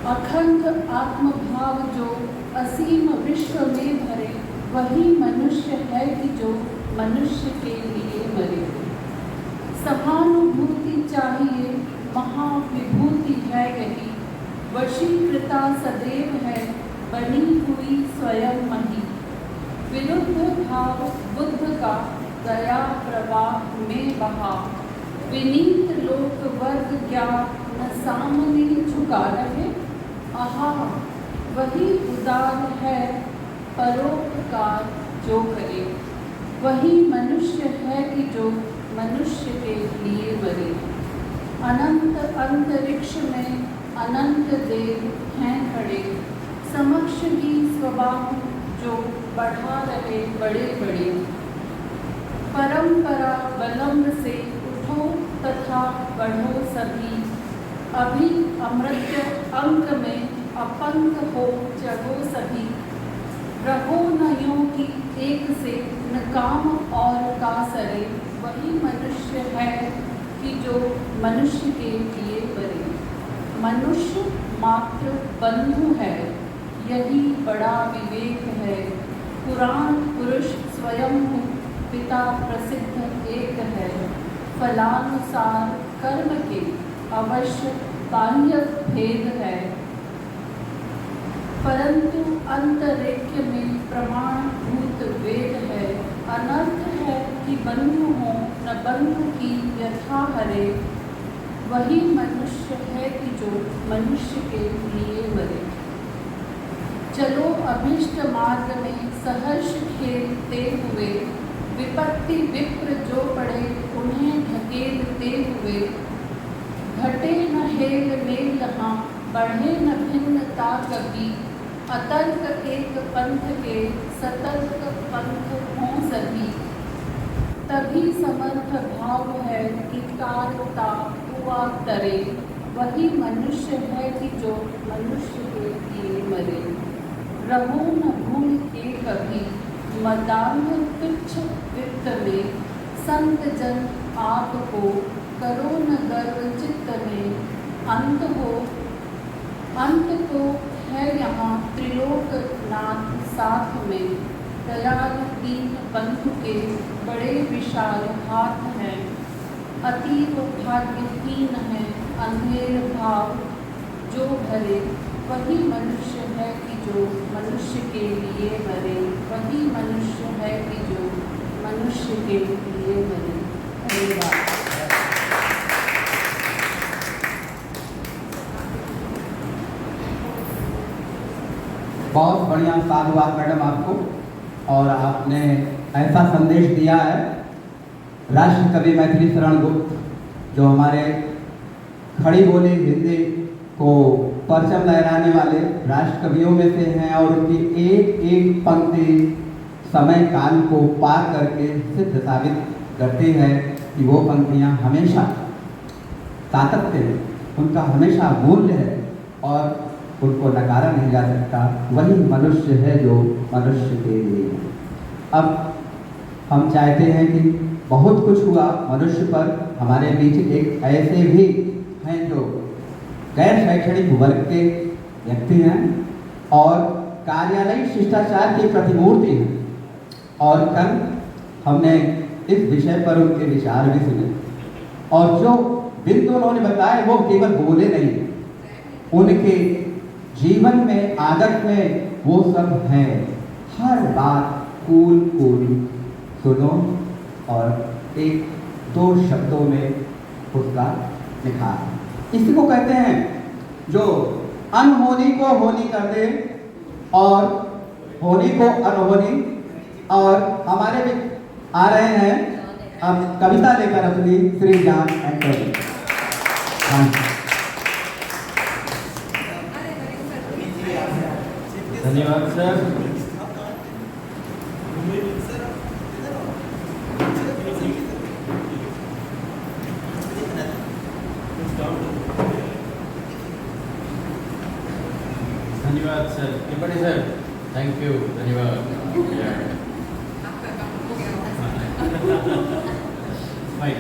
अखंड आत्मभाव जो असीम विश्व में भरे, वही मनुष्य है कि जो मनुष्य के लिए मरे। सहानुभूति चाहिए, महाविभूति है यही, वशीकृता सदैव है, बनी हुई स्वयं मही। विरुद्ध भाव बुद्ध का दया प्रवाह में बहा, विनीत लोक वर्ग क्या न सामने झुका रहे। आहा, वही उदार है परोपकार जो करे, वही मनुष्य है कि जो मनुष्य के लिए मरे। अनंत अंतरिक्ष में अनंत देव हैं खड़े, समक्ष ही स्वभाव जो बढ़ा रहे बड़े बड़े। परंपरा बलंब से उठो तथा बढ़ो सभी, अभी अमृत अंक में अपंक हो जगो सभी। रहो न यूं कि एक से न काम और का सरे, वही मनुष्य है कि जो मनुष्य के लिए बने। मनुष्य मात्र बंधु है, यही बड़ा विवेक है। पुराण पुरुष स्वयं पिता प्रसिद्ध एक है, फलानुसार कर्म के अवश्य बाह्य भेद है। परंतु अंतरिक्ष में प्रमाणभूत वेद है। अनर्थ है कि बंधु हो न बंधु की यथा हरे, वही मनुष्य है कि जो मनुष्य के लिए मरे। चलो अभिष्ट मार्ग में सहर्ष खेलते हुए, विपत्ति विप्र जो पड़े उन्हें ढकेलते हुए। घटे न हेल मेल हाँ, बढ़े न भिन्नता कभी, अतर्क एक पंथ के सतर्क पंथ हों सभी। तभी समर्थ भाव है कि कारता हुआ तरे, वही मनुष्य है कि जो मनुष्य के लिए मरे। रहो न भूल के कभी, मदान्य तुच्छ वित्त में, संत जन आपको करो न गर्व चित्त में। अंत को है यहाँ त्रिलोकनाथ साथ में, दयाल दीन बंधु के बड़े विशाल हाथ हैं। अतीत भाग्यहीन है अंधेर भाव जो भरे, वही मनुष्य है कि जो मनुष्य के लिए मरे। वही मनुष्य है कि जो मनुष्य के लिए मरे। धन्यवाद। बहुत बढ़िया, साधुवाद मैडम आपको। और आपने ऐसा संदेश दिया है। राष्ट्र कवि मैथिली शरण गुप्त जो हमारे खड़ी बोली हिंदी को परचम लहराने वाले राष्ट्र कवियों में से हैं और उनकी एक एक पंक्ति समय काल को पार करके सिद्ध साबित करती है कि वो पंक्तियाँ हमेशा सातत्य है, उनका हमेशा मूल्य है और उनको नकारा नहीं जा सकता। वही मनुष्य है जो मनुष्य के लिए है। अब हम चाहते हैं कि बहुत कुछ हुआ मनुष्य पर, हमारे बीच एक ऐसे भी हैं जो गैर शैक्षणिक वर्ग के व्यक्ति हैं और कार्यालयिक शिष्टाचार की प्रतिमूर्ति हैं। और कल हमने इस विषय पर उनके विचार भी सुने और जो बिंदु उन्होंने बताए वो केवल बोले नहीं, उनके जीवन में आदत में वो सब है। हर बात कूल सुनो और एक दो शब्दों में उसका निखार। इसी को कहते हैं जो अनहोनी को होनी कर दे और होनी को अनहोनी। और हमारे भी आ रहे हैं अब कविता लेकर अपनी श्री जान एंटोनी। धन्यवाद सर। धन्यवाद sir, Tripathi sir, thank you, धन्यवाद। भाई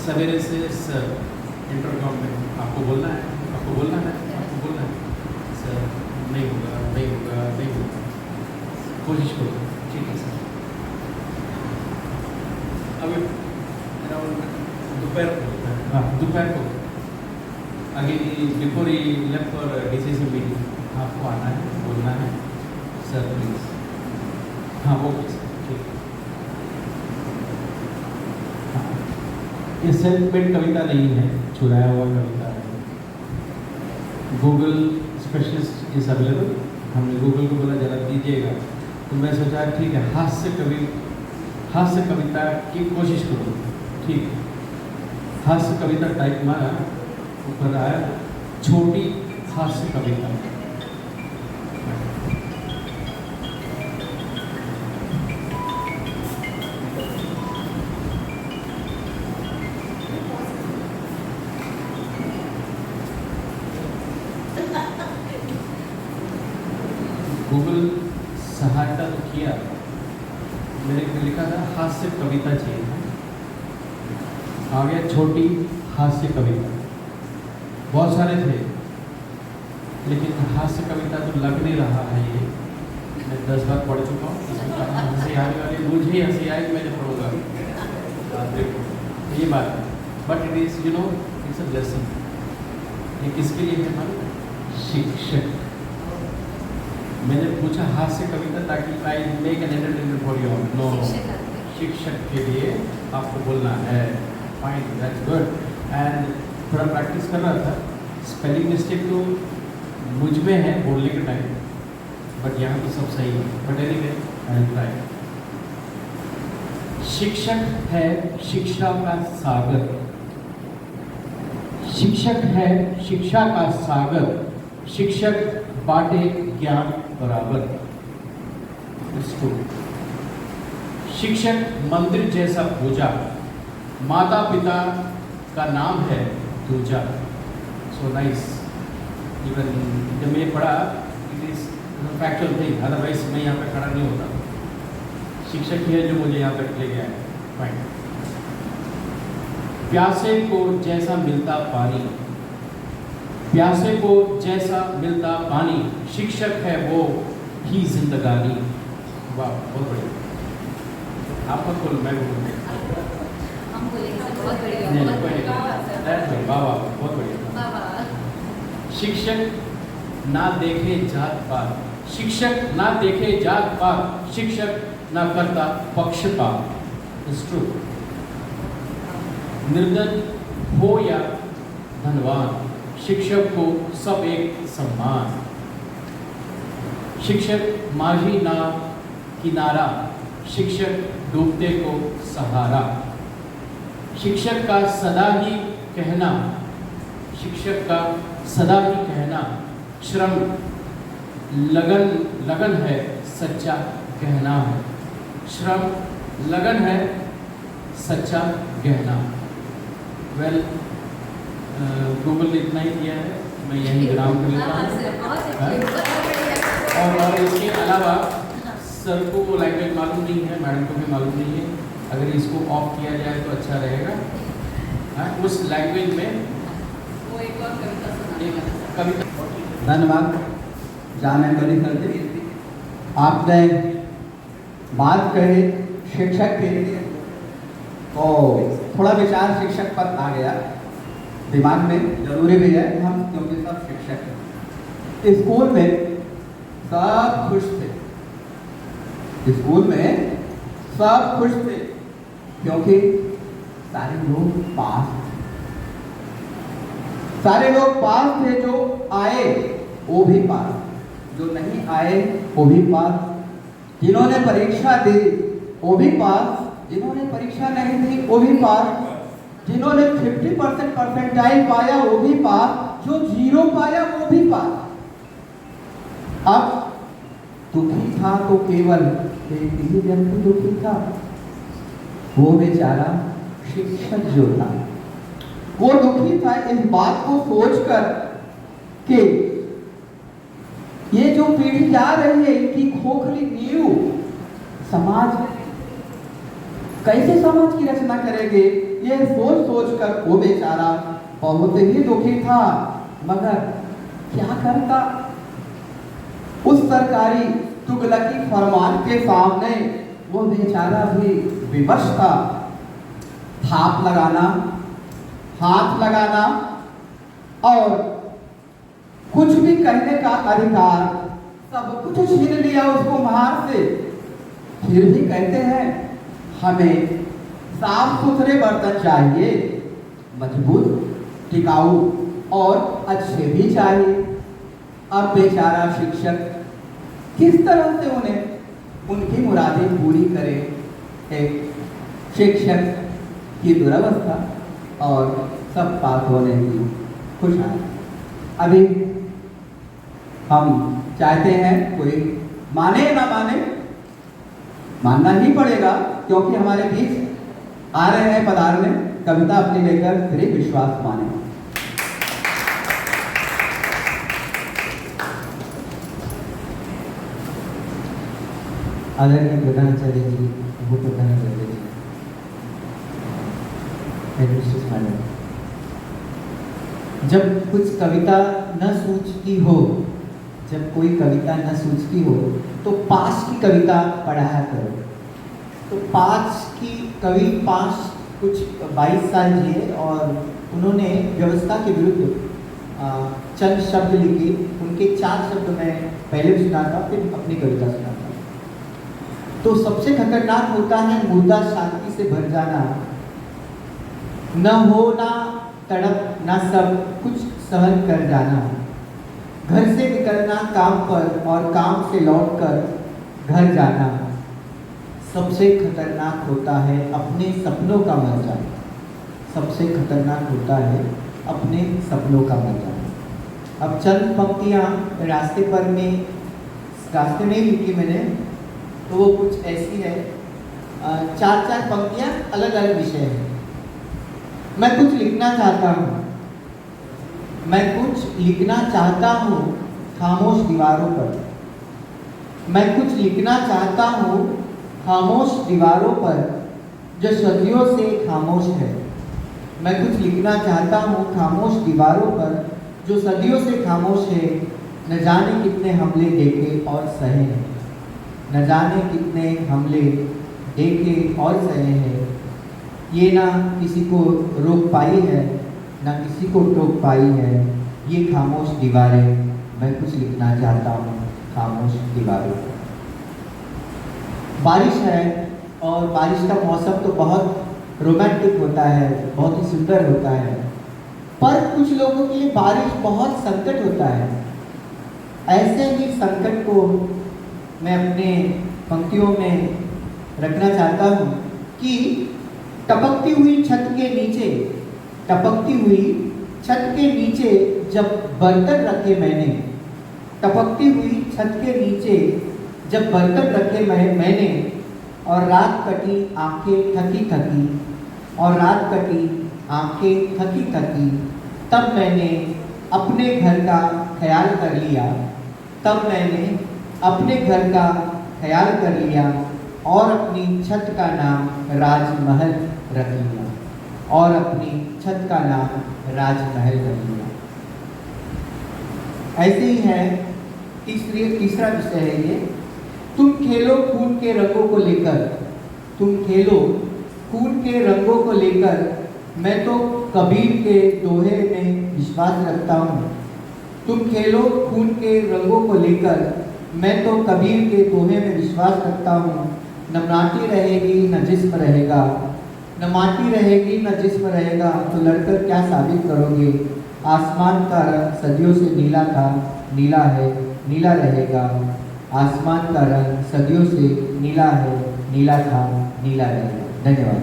सवेरे से सर इंटरकॉम में आपको बोलना है, आपको बोलना है, आपको बोलना है सर। नहीं होगा, नहीं होगा, नहीं होगा, कोशिश करो, ठीक है सर। अभी अराउंड दोपहर को again before he left for DCC meeting आपको आना है, बोलना है सर प्लीज़। हाँ ओके सर, ठीक है। हाँ, ये सेल्फ मेड कविता नहीं है, चुराया हुआ कविता है। Google specialist is available. हमने गूगल को बोला जरा दीजिएगा, तो मैं सोचा ठीक है हास्य कविता की कोशिश करूँ। ठीक है, हास्य कविता टाइप मारा, ऊपर आया छोटी हास्य कविता। गूगल सहायता तो किया, मैंने लिखा था हास्य कविता चाहिए, आ गया छोटी हास्य कविता। बहुत सारे थे लेकिन हास्य कविता तो लग नहीं रहा है। ये मैं 10 बार पढ़ चुका हूँ, इसमें कहाँ हंसी आने वाली, मुझे ही हंसी आएगी, मैं जब पढ़ूंगा। देखो ये बात है, but it is you know it's a blessing. ये किसके लिए है हमारे? शिक्षक। मैंने पूछा हास्य कविता ताकि I make an entertainment for you. No, शिक्षक के लिए आपको बोलना है। Fine, that's good. एंड थोड़ा प्रैक्टिस कर रहा था। स्पेलिंग मिस्टेक तो मुझ में है बोलने के टाइम, बट यहाँ तो सब सही है। But anyway I will try. शिक्षक है शिक्षा का सागर, शिक्षक है शिक्षा का सागर, शिक्षक बांटे ज्ञान बराबर। शिक्षक मंदिर जैसा पूजा, माता पिता का नाम है दूजा। So nice. इवन जब मैं पढ़ा it is factual thing, otherwise मैं यहाँ पे खड़ा नहीं होता। शिक्षक ही है जो मुझे यहाँ तक ले गया है। फाइन। प्यासे को जैसा मिलता पानी, प्यासे को जैसा मिलता पानी, शिक्षक है वो ही जिंदगानी। वाह, बहुत बढ़िया। आप मत बोलो, मैं बोलूँ। हम बोलेंगे सर, बहुत बढ़िया, नहीं, बहुत कोई नहीं। बढ़िया। वाह वाह, बहुत बढ़िया। वाह वाह। शिक्षक ना देखे जात पात, शिक्षक ना देखे जात पात, शिक्षक ना करता पक्षपात। It's true. निर्धन हो या धनवान, शिक्षक को सब एक सम्मान। शिक्षक माझी नाव किनारा, शिक्षक डूबते को सहारा। शिक्षक का सदा ही कहना, शिक्षक का सदा ही कहना, श्रम लगन है सच्चा गहना है। श्रम लगन है सच्चा गहना। वेल, गूगल ने इतना ही दिया है, मैं यहीं विराम कर लेता हाँ, सर, बहुत अच्छे, बहुत बढ़िया। और इसके अलावा सर को वो लैंग्वेज मालूम नहीं है, मैडम को भी मालूम नहीं है। अगर इसको ऑफ किया जाए तो अच्छा रहेगा। हाँ, उस लैंग्वेज में वो एक और कविता सुनाएगा। कविता। धन्यवाद जाने कली करते। आपने बात कही शिक्षक के लिए, तो थोड़ा विचार शिक्षक पर आ गया दिमाग में, जरूरी भी है हम, क्योंकि सब शिक्षक हैं। स्कूल में सब खुश थे, स्कूल में सब खुश थे, क्योंकि सारे लोग पास थे। सारे लोग पास थे, जो आए वो भी पास, जो नहीं आए वो भी पास, जिन्होंने परीक्षा दी वो भी पास, जिन्होंने परीक्षा नहीं दी वो भी पास, जिन्होंने 50% परसेंटाइल पाया वो भी पास, जो 0 पाया वो भी पास। अब दुखी था तो केवल एक ही व्यक्ति दुखी था, वो बेचारा शिक्षक जो था। वो दुखी था इस बात को सोचकर कि ये जो पीढ़ी जा रही है, इनकी खोखली नींव समाज कैसे समाज की रचना करेंगे, ये सोच सोच कर वो बेचारा बहुत ही दुखी था। मगर क्या करता, उस सरकारी तुगलकी फरमान के सामने वो बेचारा भी विवश था। थाप लगाना, हाथ लगाना और कुछ भी कहने का अधिकार, सब कुछ छीन लिया उसको महार से। फिर भी कहते हैं हमें साफ सुथरे बर्तन चाहिए, मजबूत, टिकाऊ और अच्छे भी चाहिए। अब बेचारा शिक्षक किस तरह से उन्हें उनकी मुरादें पूरी करे। एक शिक्षक की दुर्वस्था और सब पास होने की खुशहाली। अभी हम चाहते हैं, कोई माने ना माने, मानना ही पड़ेगा, क्योंकि हमारे बीच आ रहे हैं पधारने, कविता अपनी लेकर श्री विश्वास माने। आदरणीय प्रधानाचार्य जी, उप प्रधानाचार्य जी, एडमिनिस्ट्रेशन मैडम, जब कुछ कविता न सूझती हो, जब कोई कविता न सूझती हो तो पास की कविता पढ़ाया करो। तो पास की कवि कुछ 22 साल जिए और उन्होंने व्यवस्था के विरुद्ध चंद शब्द लिखे। उनके 4 शब्द मैं पहले भी सुनाता, फिर अपनी कविता सुनाता। तो सबसे खतरनाक होता है मुर्दा शांति से भर जाना, न होना तड़प, न सब कुछ सहन कर जाना, घर से निकलना काम पर और काम से लौटकर घर जाना। सबसे खतरनाक होता है अपने सपनों का मर जाना, सबसे खतरनाक होता है अपने सपनों का मर जाना। अब चंद पंक्तियाँ रास्ते में ही लिखी मैंने, तो वो कुछ ऐसी है। 4 पंक्तियाँ अलग अलग विषय हैं। मैं कुछ लिखना चाहता हूँ, मैं कुछ लिखना चाहता हूँ खामोश दीवारों पर, मैं कुछ लिखना चाहता हूँ खामोश दीवारों पर जो सदियों से खामोश है। मैं कुछ लिखना चाहता हूँ खामोश दीवारों पर जो सदियों से खामोश है। न जाने कितने हमले देखे और सहे हैं, न जाने कितने हमले देखे और सहे हैं। ये ना किसी को रोक पाई है, ना किसी को टोक पाई है ये खामोश दीवारें। मैं कुछ लिखना चाहता हूँ खामोश दीवारों पर। बारिश है और बारिश का मौसम तो बहुत रोमांटिक होता है, बहुत ही सुंदर होता है, पर कुछ लोगों के लिए बारिश बहुत संकट होता है। ऐसे ही संकट को मैं अपने पंक्तियों में रखना चाहता हूँ कि टपकती हुई छत के नीचे, टपकती हुई छत के नीचे जब बर्तन रखे मैंने, टपकती हुई छत के नीचे जब बर्तन रखे मैंने, और रात कटी आंखें थकी थकी, और रात कटी आंखें थकी थकी, तब मैंने अपने घर का ख्याल कर लिया, तब मैंने अपने घर का ख्याल कर लिया और अपनी छत का नाम राजमहल रख लिया, और अपनी छत का नाम राजमहल रख लिया। ऐसे ही है तीसरा विषय है ये, तुम खेलो खून के रंगों को लेकर, तुम खेलो खून के रंगों को लेकर, मैं तो कबीर के दोहे में विश्वास रखता हूँ। तुम खेलो खून के रंगों को लेकर, मैं तो कबीर के दोहे में विश्वास रखता हूँ। न माटी रहेगी न जिस्म रहेगा, न माटी रहेगी न जिस्म रहेगा, तो लड़कर क्या साबित करोगे। आसमान का रंग सदियों से नीला था, नीला है, नीला रहेगा। आसमान का रंग सदियों से नीला है, नीला था, नीला रहेगा। धन्यवाद।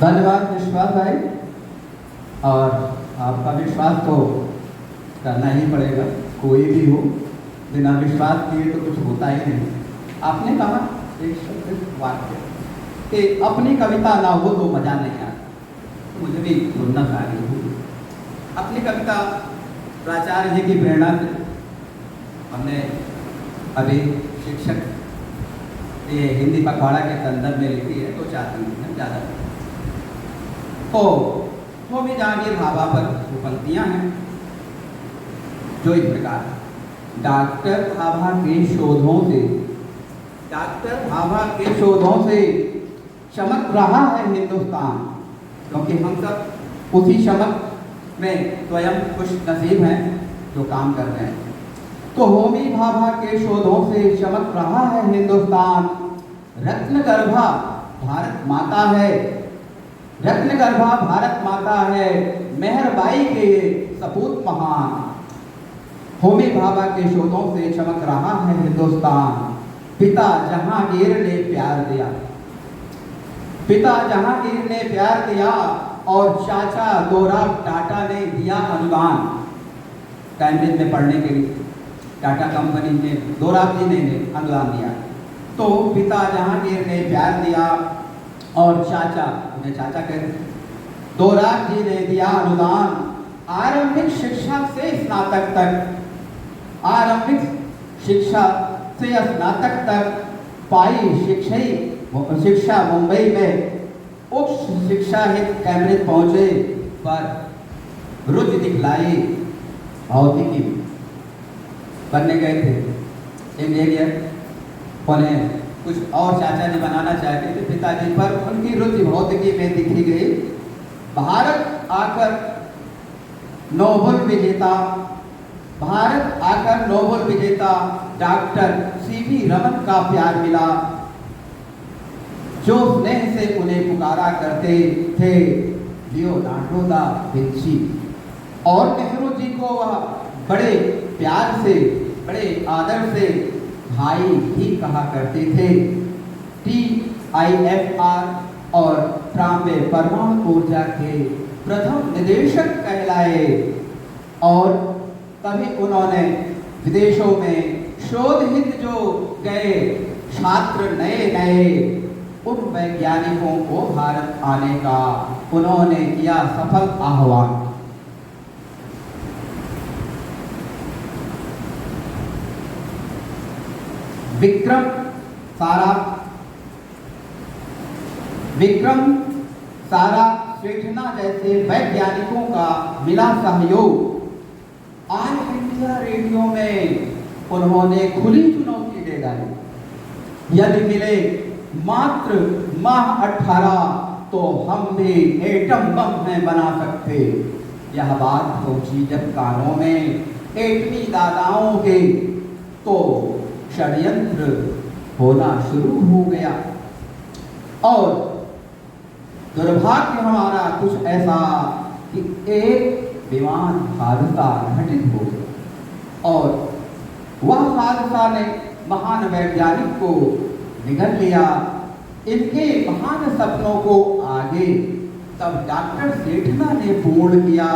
धन्यवाद विश्वास भाई, और आपका विश्वास तो करना ही पड़ेगा, कोई भी हो बिना विश्वास किए तो कुछ होता ही नहीं। आपने कहा एक शब्द वाक्य कि अपनी कविता ना हो तो मजा नहीं आता, मुझे भी सुनना चाहिए हुई। अपनी कविता प्राचार्य जी की प्रेरणा से हमने अभी शिक्षक ये हिंदी पखवाड़ा के संदर्भ में लिखी है, तो चाहती हूँ ज़्यादा। तो होमी जहांगीर भाभा पर वो पंक्तियाँ हैं जो इस प्रकार, डॉक्टर भाभा के शोधों से, डॉक्टर भाभा के शोधों से चमक रहा है हिंदुस्तान, क्योंकि हम सब उसी चमक में स्वयं खुश नसीब हैं जो काम कर रहे हैं। तो होमी भाभा के शोधों से चमक रहा है हिंदुस्तान, रत्नगर्भा भारत माता है, रत्नगर्भा भारत माता है, मेहरबाई के सपूत महान। होमी भाभा के शोधों से चमक रहा है हिंदुस्तान, पिता जहांगीर ने प्यार दिया, पिता जहांगीर ने प्यार दिया, और चाचा गौरव टाटा ने दिया अनुदान कैम्ब्रिज में पढ़ने के लिए। टाटा कंपनी ने गौरव जी ने अनुदान दिया। तो पिता जहांगीर ने प्यार दिया और चाचा, उन्हें चाचा कहते, गौरव जी ने दिया अनुदान। आरंभिक शिक्षा से स्नातक तक, आरंभिक शिक्षा से स्नातक तक पाई शिक्षा मुंबई में, उच्च शिक्षा हेतु कैम्ब्रिज पहुंचे, पर रुचि दिखलाई भौतिकी बनने गए थे इंजीनियर, उन्हें कुछ और चाचा जी बनाना चाहते थे पिताजी, पर उनकी रुचि भौतिकी में दिखी गई। भारत आकर नोबेल विजेता, भारत आकर नोबेल विजेता डॉक्टर सीवी रमन का प्यार मिला, जो स्नेह से उन्हें पुकारा करते थे लियोनार्डो दा विंची। और नेहरू जी को वह बड़े प्यार से, बड़े आदर से भाई ही कहा करते थे। TIFR और ट्राम्बे परमाणु ऊर्जा के प्रथम निदेशक कहलाए, और तभी उन्होंने विदेशों में शोध हित जो गए छात्र नए नए, उन वैज्ञानिकों को भारत आने का उन्होंने किया सफल आह्वान। विक्रम सारा स्वेठना जैसे वैज्ञानिकों का मिला सहयोग, आज इंडिया रेडियो में उन्होंने खुली चुनौती दे डाली, यदि मिले मात्र माह 18 तो हम भी एटम बम में बना सकते। यह बात पहुंची जब कानों में एटमी दादाओं के तो षड्यंत्र होना शुरू हो गया और दुर्भाग्य हमारा कुछ ऐसा कि एक विमान हादसा घटित हो गया और वह हादसा ने महान वैज्ञानिक को निगल लिया, इनके महान सपनों को आगे। तब डॉक्टर सेठना ने पूर्ण किया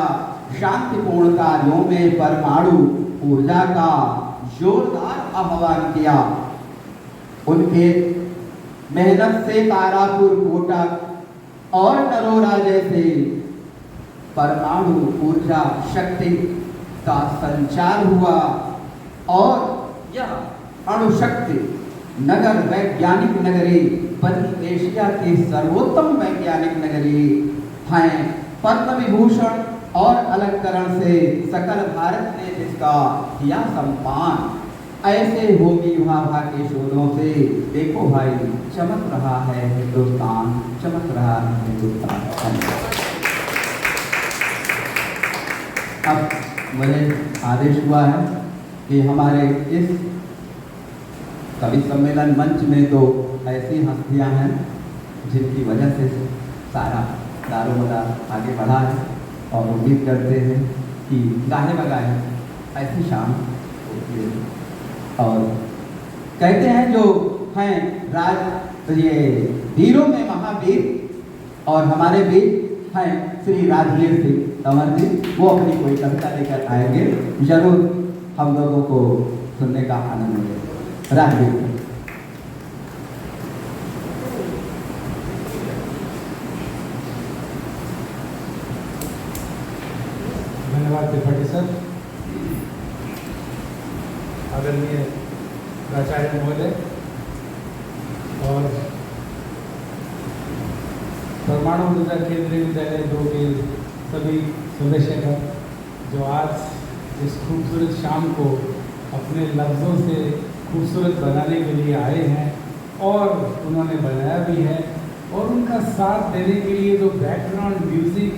शांतिपूर्ण कार्यों में परमाणु ऊर्जा का जोरदार आह्वान किया। उनके मेहनत से तारापुर, कोटक और नरोरा जैसे परमाणु ऊर्जा शक्ति का संचार हुआ और यह अणुशक्ति नगर वैज्ञानिक नगरी बनी एशिया की सर्वोत्तम वैज्ञानिक नगरी हैं। पद्म विभूषण और अलंकरण से सकल भारत ने जिसका किया सम्मान, ऐसे होगी भाभा के शोरों से देखो भाई चमक रहा है हिंदुस्तान, चमक रहा है हिंदुस्तान। अब मुझे आदेश हुआ है कि हमारे इस कवि सम्मेलन मंच में तो ऐसी हस्तियां हैं जिनकी वजह से सारा दारोमदार आगे बढ़ा है और उम्मीद करते हैं कि गाहे बगाहे ऐसी शाम होती है। और कहते हैं जो हैं राज ये वीरों में महावीर और हमारे वीर हैं श्री राजवीर सिंह तंवर जी, वो अपनी कोई कविता लेकर आएंगे, जरूर हम लोगों को सुनने का आनंद मिलेगा। राजवीर धन्यवाद त्रिपाठी सर। आदरणीय प्राचार्य महोदय और परमाणु ऊर्जा केंद्रीय विद्यालय 2 के सभी सदस्यगण जो आज इस खूबसूरत शाम को अपने लफ्ज़ों से खूबसूरत बनाने के लिए आए हैं और उन्होंने बनाया भी है, और उनका साथ देने के लिए जो बैकग्राउंड म्यूज़िक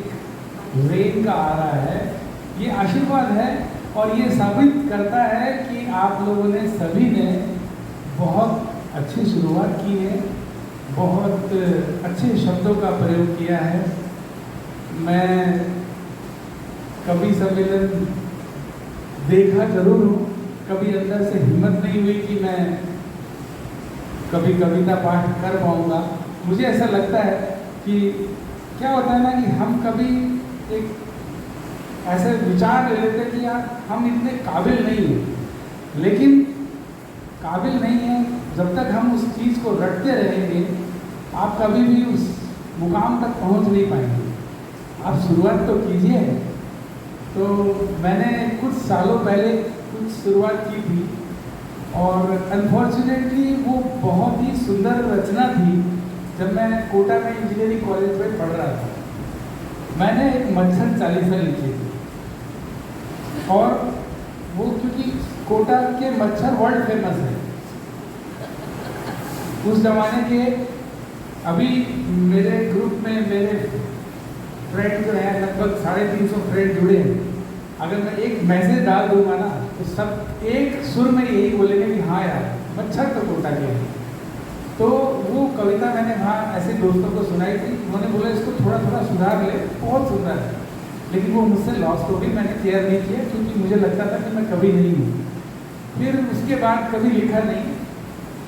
रेन का आ रहा है, ये आशीर्वाद है और ये साबित करता है कि आप लोगों ने सभी ने बहुत अच्छी शुरुआत की है, बहुत अच्छे शब्दों का प्रयोग किया है। मैं कवि सम्मेलन देखा जरूर हूँ, कभी अंदर से हिम्मत नहीं हुई कि मैं कभी कविता पाठ कर पाऊँगा। मुझे ऐसा लगता है कि क्या होता है ना कि हम कभी एक ऐसे विचार ले लेते हैं कि यार हम इतने काबिल नहीं हैं, लेकिन काबिल नहीं है जब तक हम उस चीज़ को रटते रहेंगे आप कभी भी उस मुकाम तक पहुंच नहीं पाएंगे। आप शुरुआत तो कीजिए। तो मैंने कुछ सालों पहले कुछ शुरुआत की थी और अनफॉर्चुनेटली वो बहुत ही सुंदर रचना थी। जब मैं कोटा में इंजीनियरिंग कॉलेज में पढ़ रहा था, मैंने एक मच्छर चालीसा लिखी थी और वो क्योंकि कोटा के मच्छर वर्ल्ड फेमस है उस जमाने के। अभी मेरे ग्रुप में मेरे फ्रेंड जो है लगभग 350 फ्रेंड जुड़े हैं। अगर मैं एक मैसेज डाल दूंगा ना तो सब एक सुर में यही बोलेंगे कि हाँ यार मच्छर तो कोटा के हैं। तो वो कविता मैंने वहाँ ऐसे दोस्तों को सुनाई थी, उन्होंने बोला इसको थोड़ा थोड़ा सुधार ले, बहुत सुंदर है। लेकिन वो मुझसे लॉस्ट हो गई, मैंने केयर नहीं किया क्योंकि मुझे लगता था कि मैं कभी नहीं हूँ। फिर उसके बाद कभी लिखा नहीं,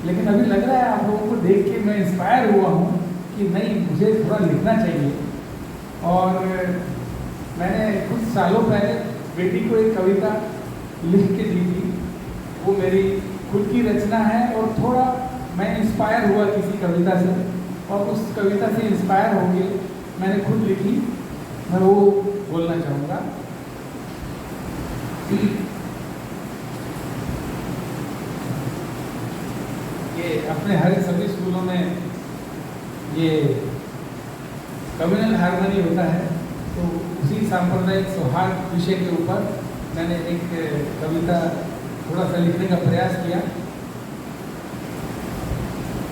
लेकिन अभी लग रहा है आप लोगों को देख के मैं इंस्पायर हुआ हूँ कि नहीं मुझे थोड़ा लिखना चाहिए। और मैंने कुछ सालों पहले बेटी को एक कविता लिख के दी थी, वो मेरी खुद की रचना है और थोड़ा मैं इंस्पायर हुआ किसी कविता से और उस कविता से इंस्पायर होके मैंने खुद लिखी, मैं वो बोलना चाहूँगा। ये अपने हर सभी स्कूलों में ये कम्युनल हार्मनी होता है, तो उसी सांप्रदायिक सौहार्द विषय के ऊपर मैंने एक कविता थोड़ा सा लिखने का प्रयास किया।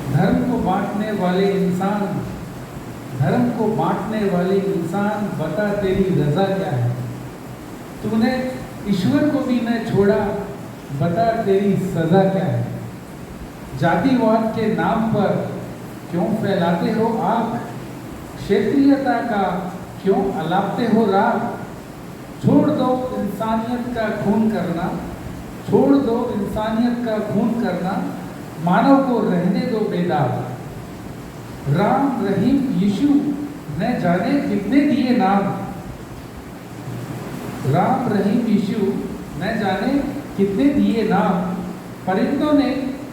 धर्म को बांटने वाले इंसान, धर्म को बांटने वाले इंसान, बता तेरी रजा क्या है। तूने ईश्वर को भी न छोड़ा, बता तेरी सजा क्या है। जातिवाद के नाम पर क्यों फैलाते हो आग, क्षेत्रीयता का क्यों अलापते हो राग। छोड़ दो इंसानियत का खून करना, छोड़ दो इंसानियत का खून करना, मानव को रहने दो बेदाग। राम रहीम यीशु न जाने कितने दिए नाम, राम रहीम यीशु न जाने कितने दिए नाम। परिंदों ने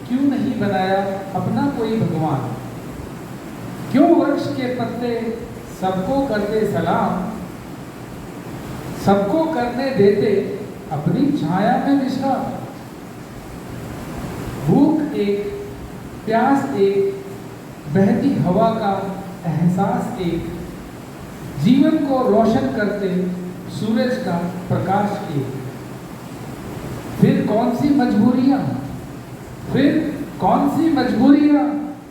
क्यों नहीं बनाया अपना कोई भगवान। क्यों वृक्ष के पत्ते सबको करते सलाम, सबको करने देते अपनी छाया में विश्राम। भूख एक, प्यास एक, बहती हवा का एहसास एक, जीवन को रोशन करते सूरज का प्रकाश एक। फिर कौन सी मजबूरियां, फिर कौन सी मजबूरियां,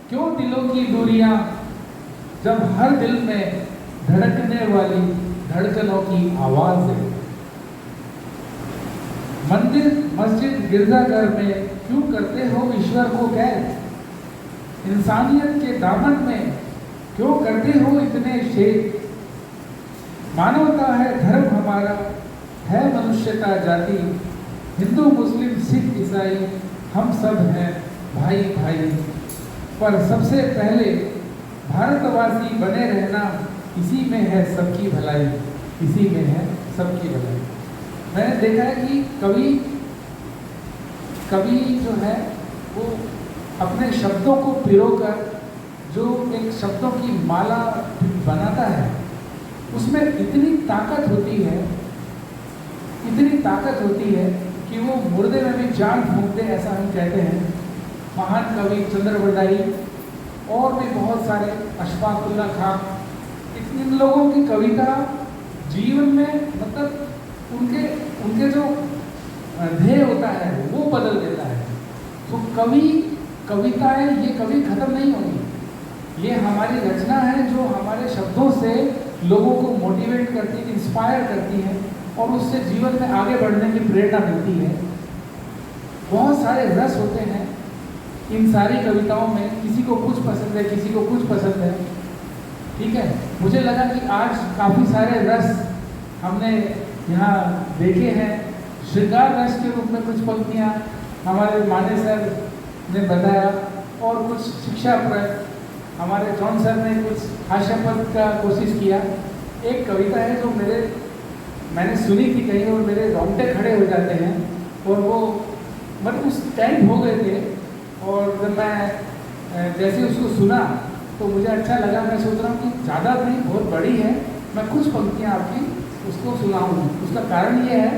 क्यों दिलों की दूरियां, जब हर दिल में धड़कने वाली धड़कनों की आवाज है। मंदिर मस्जिद गिरजाघर में क्यों करते हो ईश्वर को कैद। इंसानियत के दामन में क्यों करते हो इतने छेद। मानवता है धर्म हमारा, है मनुष्यता जाति। हिंदू मुस्लिम सिख ईसाई हम सब हैं भाई भाई। पर सबसे पहले भारतवासी बने रहना, इसी में है सबकी भलाई, इसी में है सबकी भलाई। मैंने देखा है कि कवि जो है वो अपने शब्दों को पिरोकर जो एक शब्दों की माला बनाता है, उसमें इतनी ताकत होती है, इतनी ताकत होती है कि वो मुर्दे में भी जान फूंक दे, ऐसा हम कहते हैं। महान कवि चंद्रवरदाई और भी बहुत सारे, अशफाकुल्ला खां, इन लोगों की कविता जीवन में मतलब उनके जो ध्येय होता है वो बदल देता है। तो कविताएं ये कभी खत्म नहीं होंगी। ये हमारी रचना है जो हमारे शब्दों से लोगों को मोटिवेट करती है, इंस्पायर करती है और उससे जीवन में आगे बढ़ने की प्रेरणा मिलती है। बहुत सारे रस होते हैं इन सारी कविताओं में, किसी को कुछ पसंद है, किसी को कुछ पसंद है, ठीक है। मुझे लगा कि आज काफ़ी सारे रस हमने यहाँ देखे हैं। श्रृंगार रस के रूप में कुछ पंक्तियाँ हमारे माने सर ने बताया और कुछ शिक्षाप्रद हमारे जॉन सर ने कुछ हास्यास्पद का कोशिश किया। एक कविता है जो मैंने सुनी थी कहीं और मेरे रोंगटे खड़े हो जाते हैं और वो मतलब उस टाइम हो गए थे और जब मैं जैसे उसको सुना तो मुझे अच्छा लगा। मैं सोच रहा हूँ कि ज़्यादा नहीं, बहुत बड़ी है, मैं कुछ पंक्तियाँ आपकी उसको सुनाऊँ। उसका कारण ये है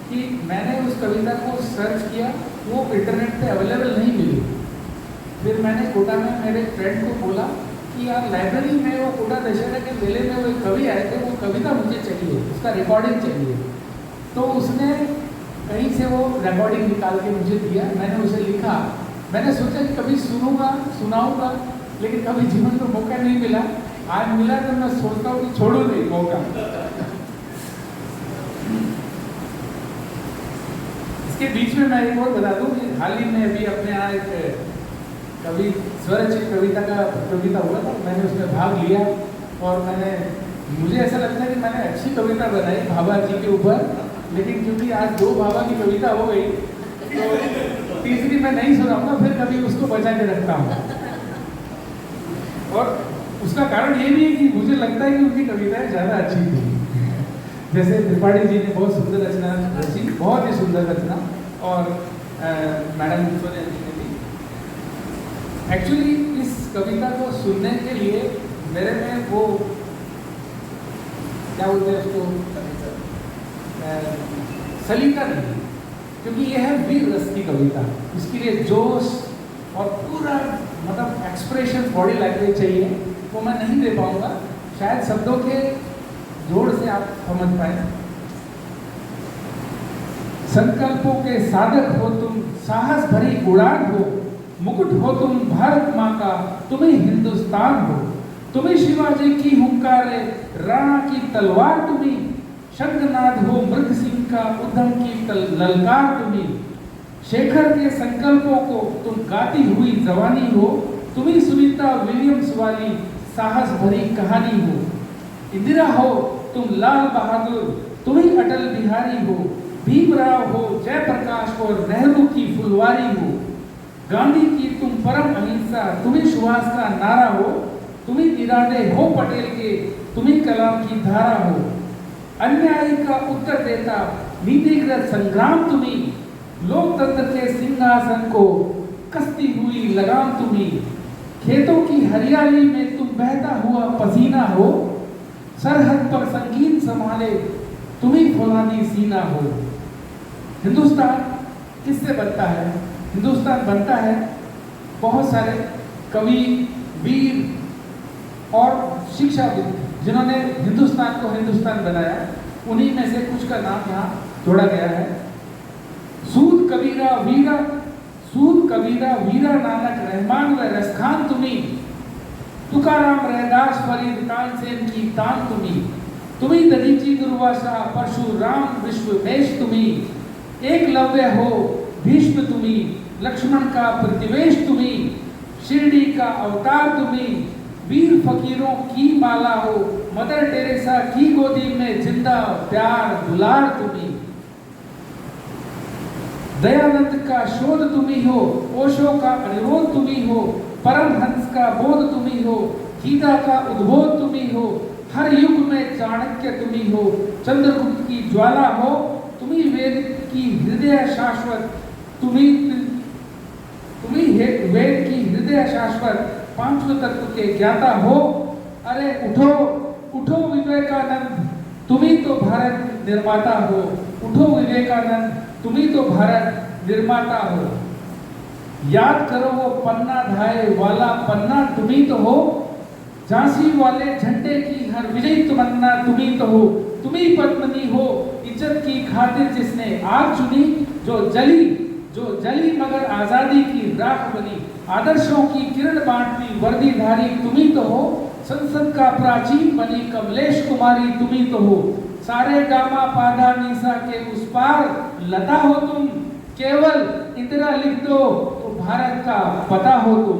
कि मैंने उस कविता को सर्च किया, वो इंटरनेट पे अवेलेबल नहीं मिली। फिर मैंने कोटा में मेरे फ्रेंड को बोला कि यार लाइब्रेरी में वो कोटा दशहरा के मेले में वो एक कवि आए थे, वो कविता मुझे चाहिए, उसका रिकॉर्डिंग चाहिए। तो उसने कहीं से वो रिकॉर्डिंग निकाल के मुझे दिया, मैंने उसे लिखा। मैंने सोचा कि कभी सुनूंगा, सुनाऊंगा, लेकिन कभी जीवन में मौका नहीं मिला। आज मिला तो मैं सोचता हूँ कि छोड़ू नहीं मौका। इसके बीच में मैं एक और बता दूँ कि हाल ही में अभी अपने यहाँ एक कवि स्वरचित कविता का प्रतियोगिता हुआ था, मैंने उसमें भाग लिया और मुझे ऐसा लगता है कि मैंने अच्छी कविता बनाई भाभा जी के ऊपर, लेकिन क्योंकि आज 2 भाभा की कविता हो गई तो तीसरी मैं नहीं सुनाऊंगा, फिर कभी उसको बचा के रखता हूँ। और उसका कारण ये भी है कि मुझे लगता है कि उनकी कविताएं ज़्यादा अच्छी थी। जैसे त्रिपाठी जी ने बहुत सुंदर रचना रची, बहुत ही सुंदर रचना, और मैडम सोनिया जी ने भी। एक्चुअली इस कविता को सुनने के लिए मेरे में वो क्या बोलते हैं उसको, सलीका नहीं, क्योंकि यह है वीर रस की कविता। इसके लिए जोश और पूरा मतलब एक्सप्रेशन, बॉडी लैंग्वेज चाहिए, वो मैं नहीं दे पाऊंगा। शायद शब्दों के जोड़ से आप समझ पाए। संकल्पों के साधक हो तुम, साहस भरी उड़ान हो, मुकुट हो तुम भारत माँ का, तुम्हें हिंदुस्तान हो। तुम्हें शिवाजी की हुंकारे, राणा की तलवार तुम्ही, शंखनाद हो मृग सिंह का, उद्धम की ललकार तुम्ही। शेखर के संकल्पों को तुम गाती हुई जवानी हो, तुम्ही सुनीता विलियम्स वाली साहस भरी कहानी हो। इंदिरा हो तुम लाल बहादुर, तुम्ही अटल बिहारी हो, भीमराव हो जयप्रकाश और नेहरू की फुलवारी हो। गांधी की तुम परम अहिंसा, तुम्ही सुभाष का नारा हो, तुम्ही इरादे हो पटेल के, तुम्ही कलाम की धारा हो। अन्यायी का उत्तर देता नीतिगत संग्राम तुम्ही, लोकतंत्र के सिंहासन को कसती हुई लगाम तुम्ही। खेतों की हरियाली में तुम बहता हुआ पसीना हो, सरहद पर संगीत संभाले तुम्ही फौलादी सीना हो। हिंदुस्तान किससे बनता है? हिंदुस्तान बनता है बहुत सारे कवि, वीर और शिक्षाविद जिन्होंने हिंदुस्तान को हिंदुस्तान बनाया। उन्हीं में से कुछ का नाम यहाँ जोड़ा गया है। सूद कबीरा वीरा नानक रहमान व रसखान तुम्ही, तुकाराम रैदास फरीद तानसेन की तान तुम्ही दधीची दुर्वासा परशुराम विश्ववेश तुम्ही। एकलव्य हो भीष्म तुम्ही, लक्ष्मण का प्रतिवेश तुम्ही, शिरडी का अवतार तुम्ही। वीर फकीरों की माला हो, मदर टेरेसा की गोदी में जिंदा प्यार दुलार तुम्ही। दयानंद का शोध तुम्ही हो, ओशो का अनुरोध तुम्ही हो, परमहंस का बोध तुम्ही हो, गीता का उद्बोध तुम्ही हो। हर युग में चाणक्य तुम्ही हो, चंद्रगुप्त की ज्वाला हो, तुम्ही वेद की हृदय शाश्वत, तुम्ही वेद की हृदय शाश्वत, पांचवें तत्व के ज्ञाता हो। अरे उठो उठो विवेकानंद, तुम्ही तो भारत निर्माता हो। उठो विवेकानंद, तुम्ही तो भारत निर्माता हो। याद करो वो पन्ना ढाए वाला पन्ना तुम्ही तो हो, झांसी वाले झंडे की हर विजयी तमन्ना तुम्ही तो हो। तुम्ही पद्मनी हो इज्जत की खातिर जिसने आग चुनी, जो जली मगर आजादी की राख बनी। आदर्शों की किरण बांटती वर्दीधारी तुम्ही तो हो, संसद का प्राचीन बनी कमलेश कुमारी तुम्ही तो हो। सारे गामा पाधा निशा के उस पार लता हो तुम, केवल इंदिरा लिख दो तो भारत का पता हो तुम।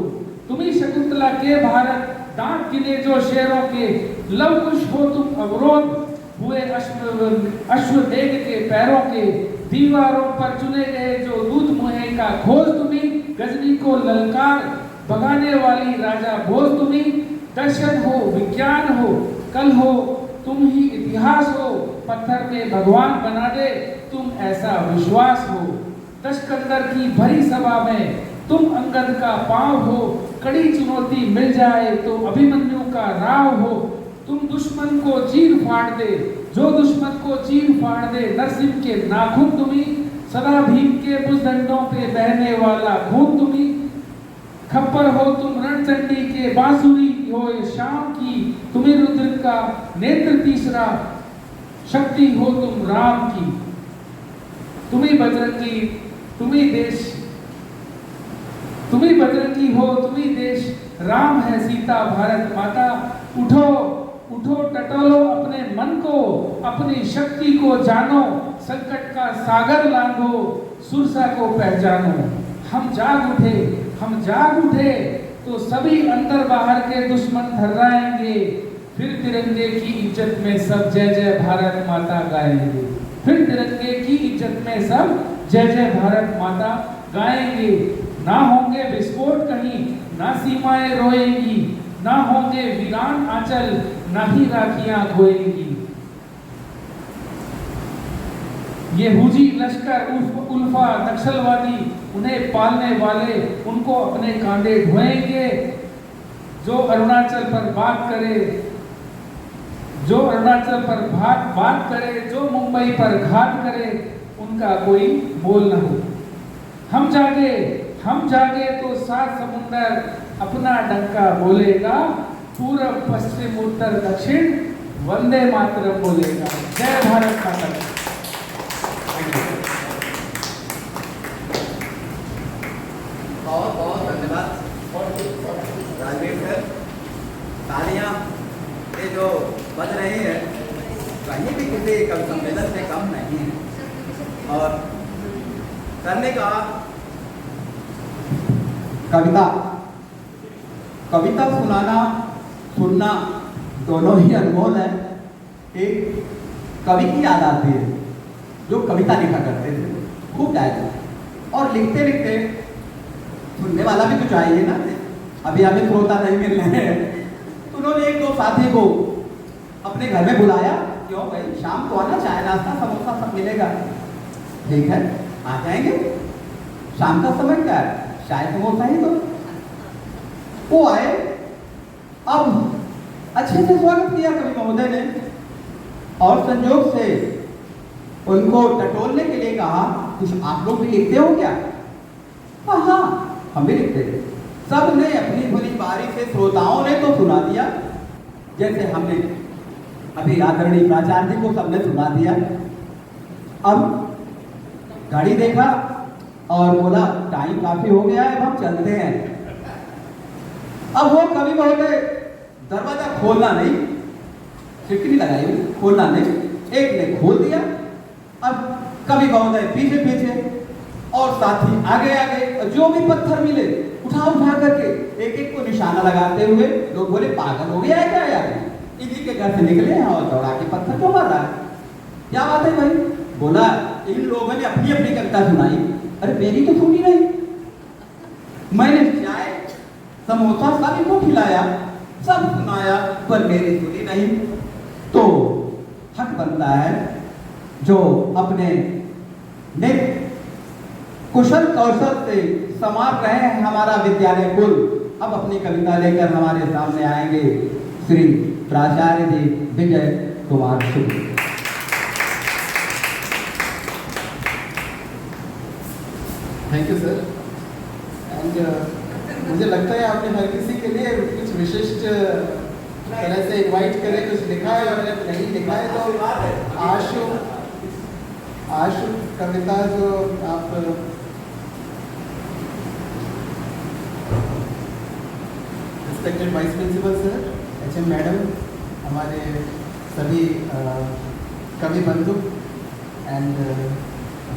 तुम्ही शकुंतला के भारत, दांत गिने जो शेरों के, लव कुश हो तुम अवरोध हुए अश्वमेध के पैरों के। दीवारों पर चुने गए जो दूत मुहे का खोज तुम्ही, गजनी को ललकार भगाने वाली राजा भोज तुम्ही। दर्शन हो विज्ञान हो कल हो तुम ही इतिहास हो, पत्थर में भगवान बना दे तुम ऐसा विश्वास हो। दशकंदर की भरी सभा में तुम अंगद का पांव हो, कड़ी चुनौती मिल जाए तो अभिमन्यु का राव हो। तुम दुश्मन को चीर फाड़ दे, जो दुश्मन को चीर फाड़ दे, नरसिंह के नाखून तुम्ही। सदा भीम के भुजदंडों पे बहने वाला खून तुम्ही। खप्पर हो तुम रणचंडी के, बांसुरी हो शाम की, तुम्हें रुद्र का नेत्र तीसरा, शक्ति हो तुम राम की। तुम्ही बजरंगी हो तुम्ही देश, राम है सीता भारत माता। उठो उठो टटोलो अपने मन को, अपनी शक्ति को जानो, संकट का सागर लांघो, सुरसा को पहचानो। हम जाग उठे तो सभी अंदर बाहर के दुश्मन थर्राएंगे, फिर तिरंगे की इज्जत में सब जय जय भारत माता गाएंगे। फिर तिरंगे की इज्जत में सब जय जय भारत माता गाएंगे। ना होंगे विस्फोट कहीं, ना सीमाएं रोएंगी, ना होंगे वीरान आंचल, ना ही राखियां खोएंगी। ये हुजी लश्कर उल्फा नक्सलवादी, उन्हें पालने वाले उनको अपने कांधे ढोएंगे। जो अरुणाचल पर बात करे, जो मुंबई पर घात करे, उनका कोई बोल न हो। हम जागे तो सात समुंदर अपना डंका बोलेगा, पूरब पश्चिम उत्तर दक्षिण वंदे मातरम बोलेगा। जय भारत माता। इसलिए कवि सम्मेलन से कम नहीं है। और करने का कविता सुनाना सुनना दोनों ही अनमोल है। एक कवि की याद आती है जो कविता लिखा करते थे, खूब डायरी, और लिखते लिखते सुनने वाला भी तो चाहिए ना। अभी हमें श्रोता नहीं मिल रहे हैं, तो उन्होंने एक दो साथी को अपने घर में बुलाया, क्यों भाई शाम को आना, चाय नाश्ता समोसा सब मिलेगा। ठीक है, आ जाएंगे, शाम का समय क्या है, चाय समोसा ही दो। वो आए, अब अच्छे से स्वागत किया कवि महोदय ने, और संयोग से उनको टटोलने के लिए कहा, कुछ आप लोग भी लिखते हो क्या? हाँ, हम भी लिखते थे। सब ने अपनी भली बारी से, श्रोताओं ने तो सुना दिया, जैसे हमने अभी आदरणीय प्राचार्य जी को सबने सुना दिया। अब गाड़ी देखा और बोला टाइम काफी हो गया है, अब हम चलते हैं। अब वो कवि महोदय दरवाजा खोलना नहीं, सिकड़ी लगाई हुई, खोलना नहीं, एक ने खोल दिया। अब कवि महोदय पीछे पीछे और साथी आगे आगे, जो भी पत्थर मिले उठा करके एक एक को निशाना लगाते हुए लोग बोले पागल हो गया है क्या यार, इन्हीं के घर से निकले हैं और दौड़ा के पत्थर क्यों मार रहा है, क्या बात है भाई? बोला इन लोगों ने अपनी अपनी कविता सुनाई, अरे मेरी तो सुनी नहीं, मैंने चाय समोसा सब इनको खिलाया, सब सुनाया, पर मेरी सुनी नहीं। तो हक बनता है जो अपने नित्य कुशल कौशल से संवार रहे हैं हमारा विद्यालय कुल, अब अपनी कविता लेकर हमारे सामने आएंगे श्री प्राचार्य ji Vijay Kumar Singh. Thank you sir. And मुझे लगता है आपने हर किसी के लिए कुछ विशिष्ट तरह से इनवाइट करे, कुछ लिखा है, और अगर नहीं लिखा है तो आशु कविता जो आप respected vice principal sir, HM madam, हमारे सभी कवि बंधु एंड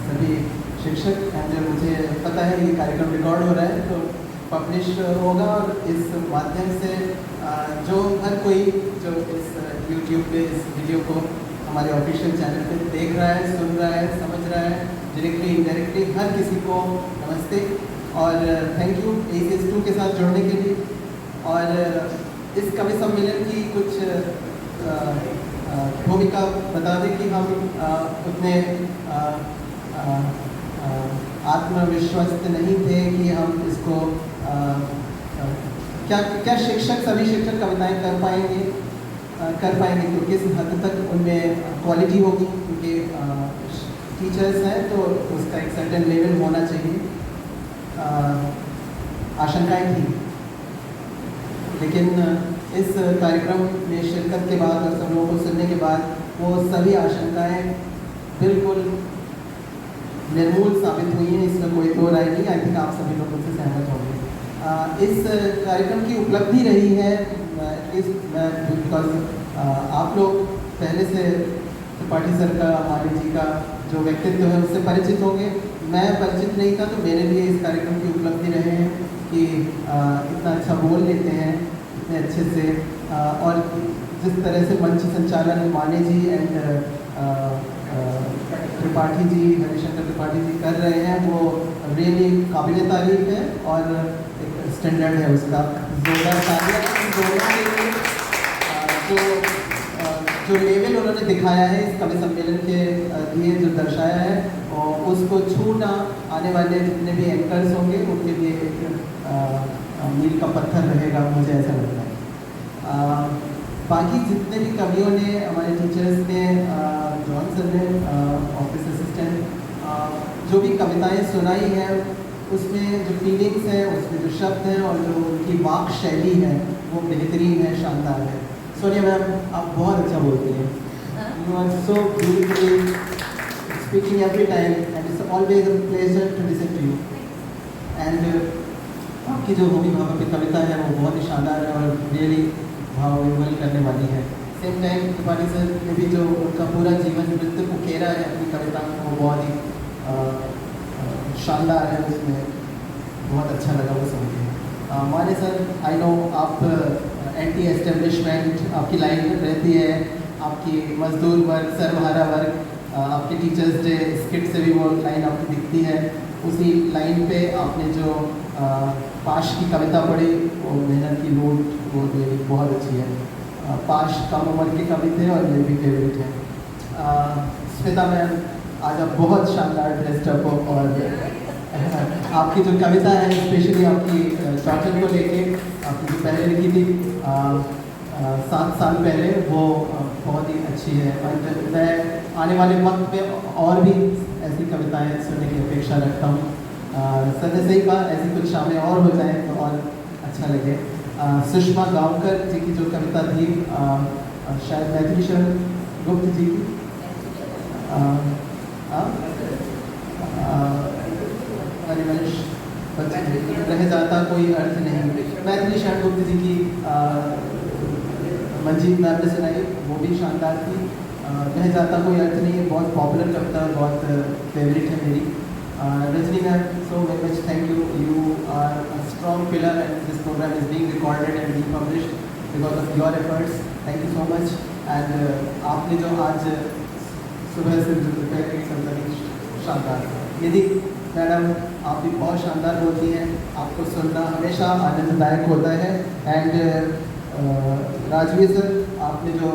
सभी शिक्षक, एंड मुझे पता है ये कार्यक्रम रिकॉर्ड हो रहा है तो पब्लिश होगा, और इस माध्यम से जो हर कोई जो इस YouTube पे इस वीडियो को हमारे ऑफिशियल चैनल पे देख रहा है, सुन रहा है, समझ रहा है, डायरेक्टली इनडायरेक्टली हर किसी को नमस्ते और थैंक यू ACS2 के साथ जुड़ने के लिए। और इस कवि सम्मेलन की कुछ भूमिका बता दें कि हम उतने आत्मविश्वस्त नहीं थे कि हम इसको क्या शिक्षक सभी शिक्षक कविताएं कर पाएंगे तो किस हद तक उनमें क्वालिटी होगी, क्योंकि टीचर्स हैं तो उसका एक सर्टेन लेवल होना चाहिए। आशंकाएं थी, लेकिन इस कार्यक्रम में शिरकत के बाद और सब लोगों को सुनने के बाद वो सभी आशंकाएं बिल्कुल निर्मूल साबित हुई हैं, इसमें कोई दो राय नहीं। आई थिंक आप सभी लोग मुझसे सहमत होंगे। इस कार्यक्रम की उपलब्धि रही है बिकॉज आप लोग पहले से त्रिपाठी सर का, माली जी का जो व्यक्तित्व है उससे परिचित होंगे। मैं परिचित नहीं था तो मेरे लिए इस कार्यक्रम की उपलब्धि रहे हैं कि इतना अच्छा बोल लेते हैं, इतने अच्छे से, और जिस तरह से मंच संचालन माने जी एंड त्रिपाठी जी, हरिशंकर त्रिपाठी जी कर रहे हैं वो रियली काबिल तारीफ है और एक स्टैंडर्ड है उसका। जोरदार तालियां दोनों के लिए। जो लेवल उन्होंने दिखाया है इस कवि सम्मेलन के लिए, जो दर्शाया है, और उसको छूना आने वाले जितने भी एंकर्स होंगे उनके लिए एक मील का पत्थर रहेगा, मुझे ऐसा लगता है। बाकी जितने भी कवियों ने, हमारे टीचर्स ने, जॉन सर ने, ऑफिस असिस्टेंट, जो भी कविताएं सुनाई हैं उसमें जो फीलिंग्स हैं, उसमें जो शब्द हैं और जो उनकी वाक शैली है वो बेहतरीन है, शानदार है। सोनिया मैम, आप बहुत अच्छा बोलते हैं। You are so beautifully speaking every time and it's always a pleasure to listen to you. And आपकी जो होमी भाभा की कविता है वो बहुत ही शानदार है और रियली भाव विह्वल करने वाली है। सेम टाइम त्रिपाठी सर ने भी जो उनका पूरा जीवन नृत्य उकेरा है अपनी कविता में, वो बहुत ही शानदार है, उसमें बहुत अच्छा लगा वो सुन के। माने सर, आई नो आप एंटी एस्टेब्लिशमेंट आपकी लाइन रहती है, आपकी मजदूर वर्ग, सर्वहारा वर्ग, आपके टीचर्स डे स्किट से भी वो लाइन आपकी दिखती है। उसी लाइन पे आपने जो पाश की कविता पढ़ी, वो मेहनत की लूट, वो बहुत अच्छी है। पाश कम उम्र के कवि थे और मेरे भी फेवरेट है। श्वेता मैम, आज आप बहुत शानदार ड्रेस्ड अप हो, और आपकी जो कविता है स्पेशली आपकी डॉटर को लेके आपने जो पहले लिखी थी 7 साल पहले, वो बहुत ही अच्छी है। और मैं आने वाले वक्त में और भी ऐसी कविताएं सुनने की अपेक्षा रखता हूँ। सर ने सही कहा, ऐसी कुछ शामें और हो जाए तो और अच्छा लगे। सुषमा गांवकर जी की जो कविता थी, शायद मैथिली शरण गुप्त जी की, रह जाता कोई अर्थ नहीं, मैथिली शरण गुप्त जी की मंजीत मैम ने सुनाई, वो भी शानदार थी। रह जाता कोई अर्थ नहीं है, बहुत पॉपुलर कविता, बहुत फेवरेट है मेरी। Rajni ma'am, so very much thank you. You are a strong pillar, and this program is being recorded and being published because of your efforts. Thank you so much. And आपने जो आज सुबह से जो प्रिपेयर की समझानी शानदार। यदि मैडम आप भी बहुत शानदार बोलती हैं, आपको सुनना हमेशा आनंददायक होता है। एंड राजवीर सर, आपने जो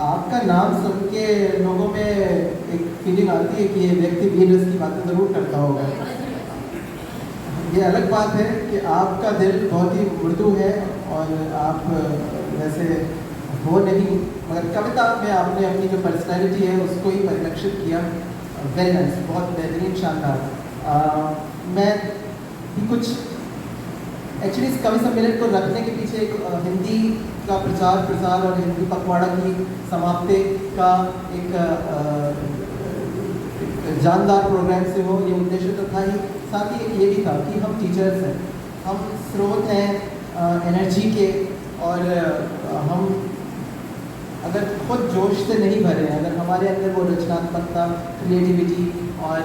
आपका नाम सुन के लोगों में एक फीलिंग आती है कि ये व्यक्ति वीरस की बातें ज़रूर करता होगा। ये अलग बात है कि आपका दिल बहुत ही मृदु है और आप वैसे वो नहीं, मगर कविता में आपने अपनी जो पर्सनैलिटी है उसको ही परिलक्षित किया। वेरी नाइस, बहुत बेहतरीन, शानदार। मैं कुछ एक्चुअली इस कवि सम्मेलन को रखने के पीछे एक हिंदी का प्रचार प्रसार और हिंदी पखवाड़ा की समाप्ति का एक जानदार प्रोग्राम से हो, ये उद्देश्य तो था ही। साथ ही ये भी था कि हम टीचर्स हैं, हम स्रोत हैं एनर्जी के, और हम अगर खुद जोश से नहीं भरे, अगर हमारे अंदर वो रचनात्मकता, क्रिएटिविटी और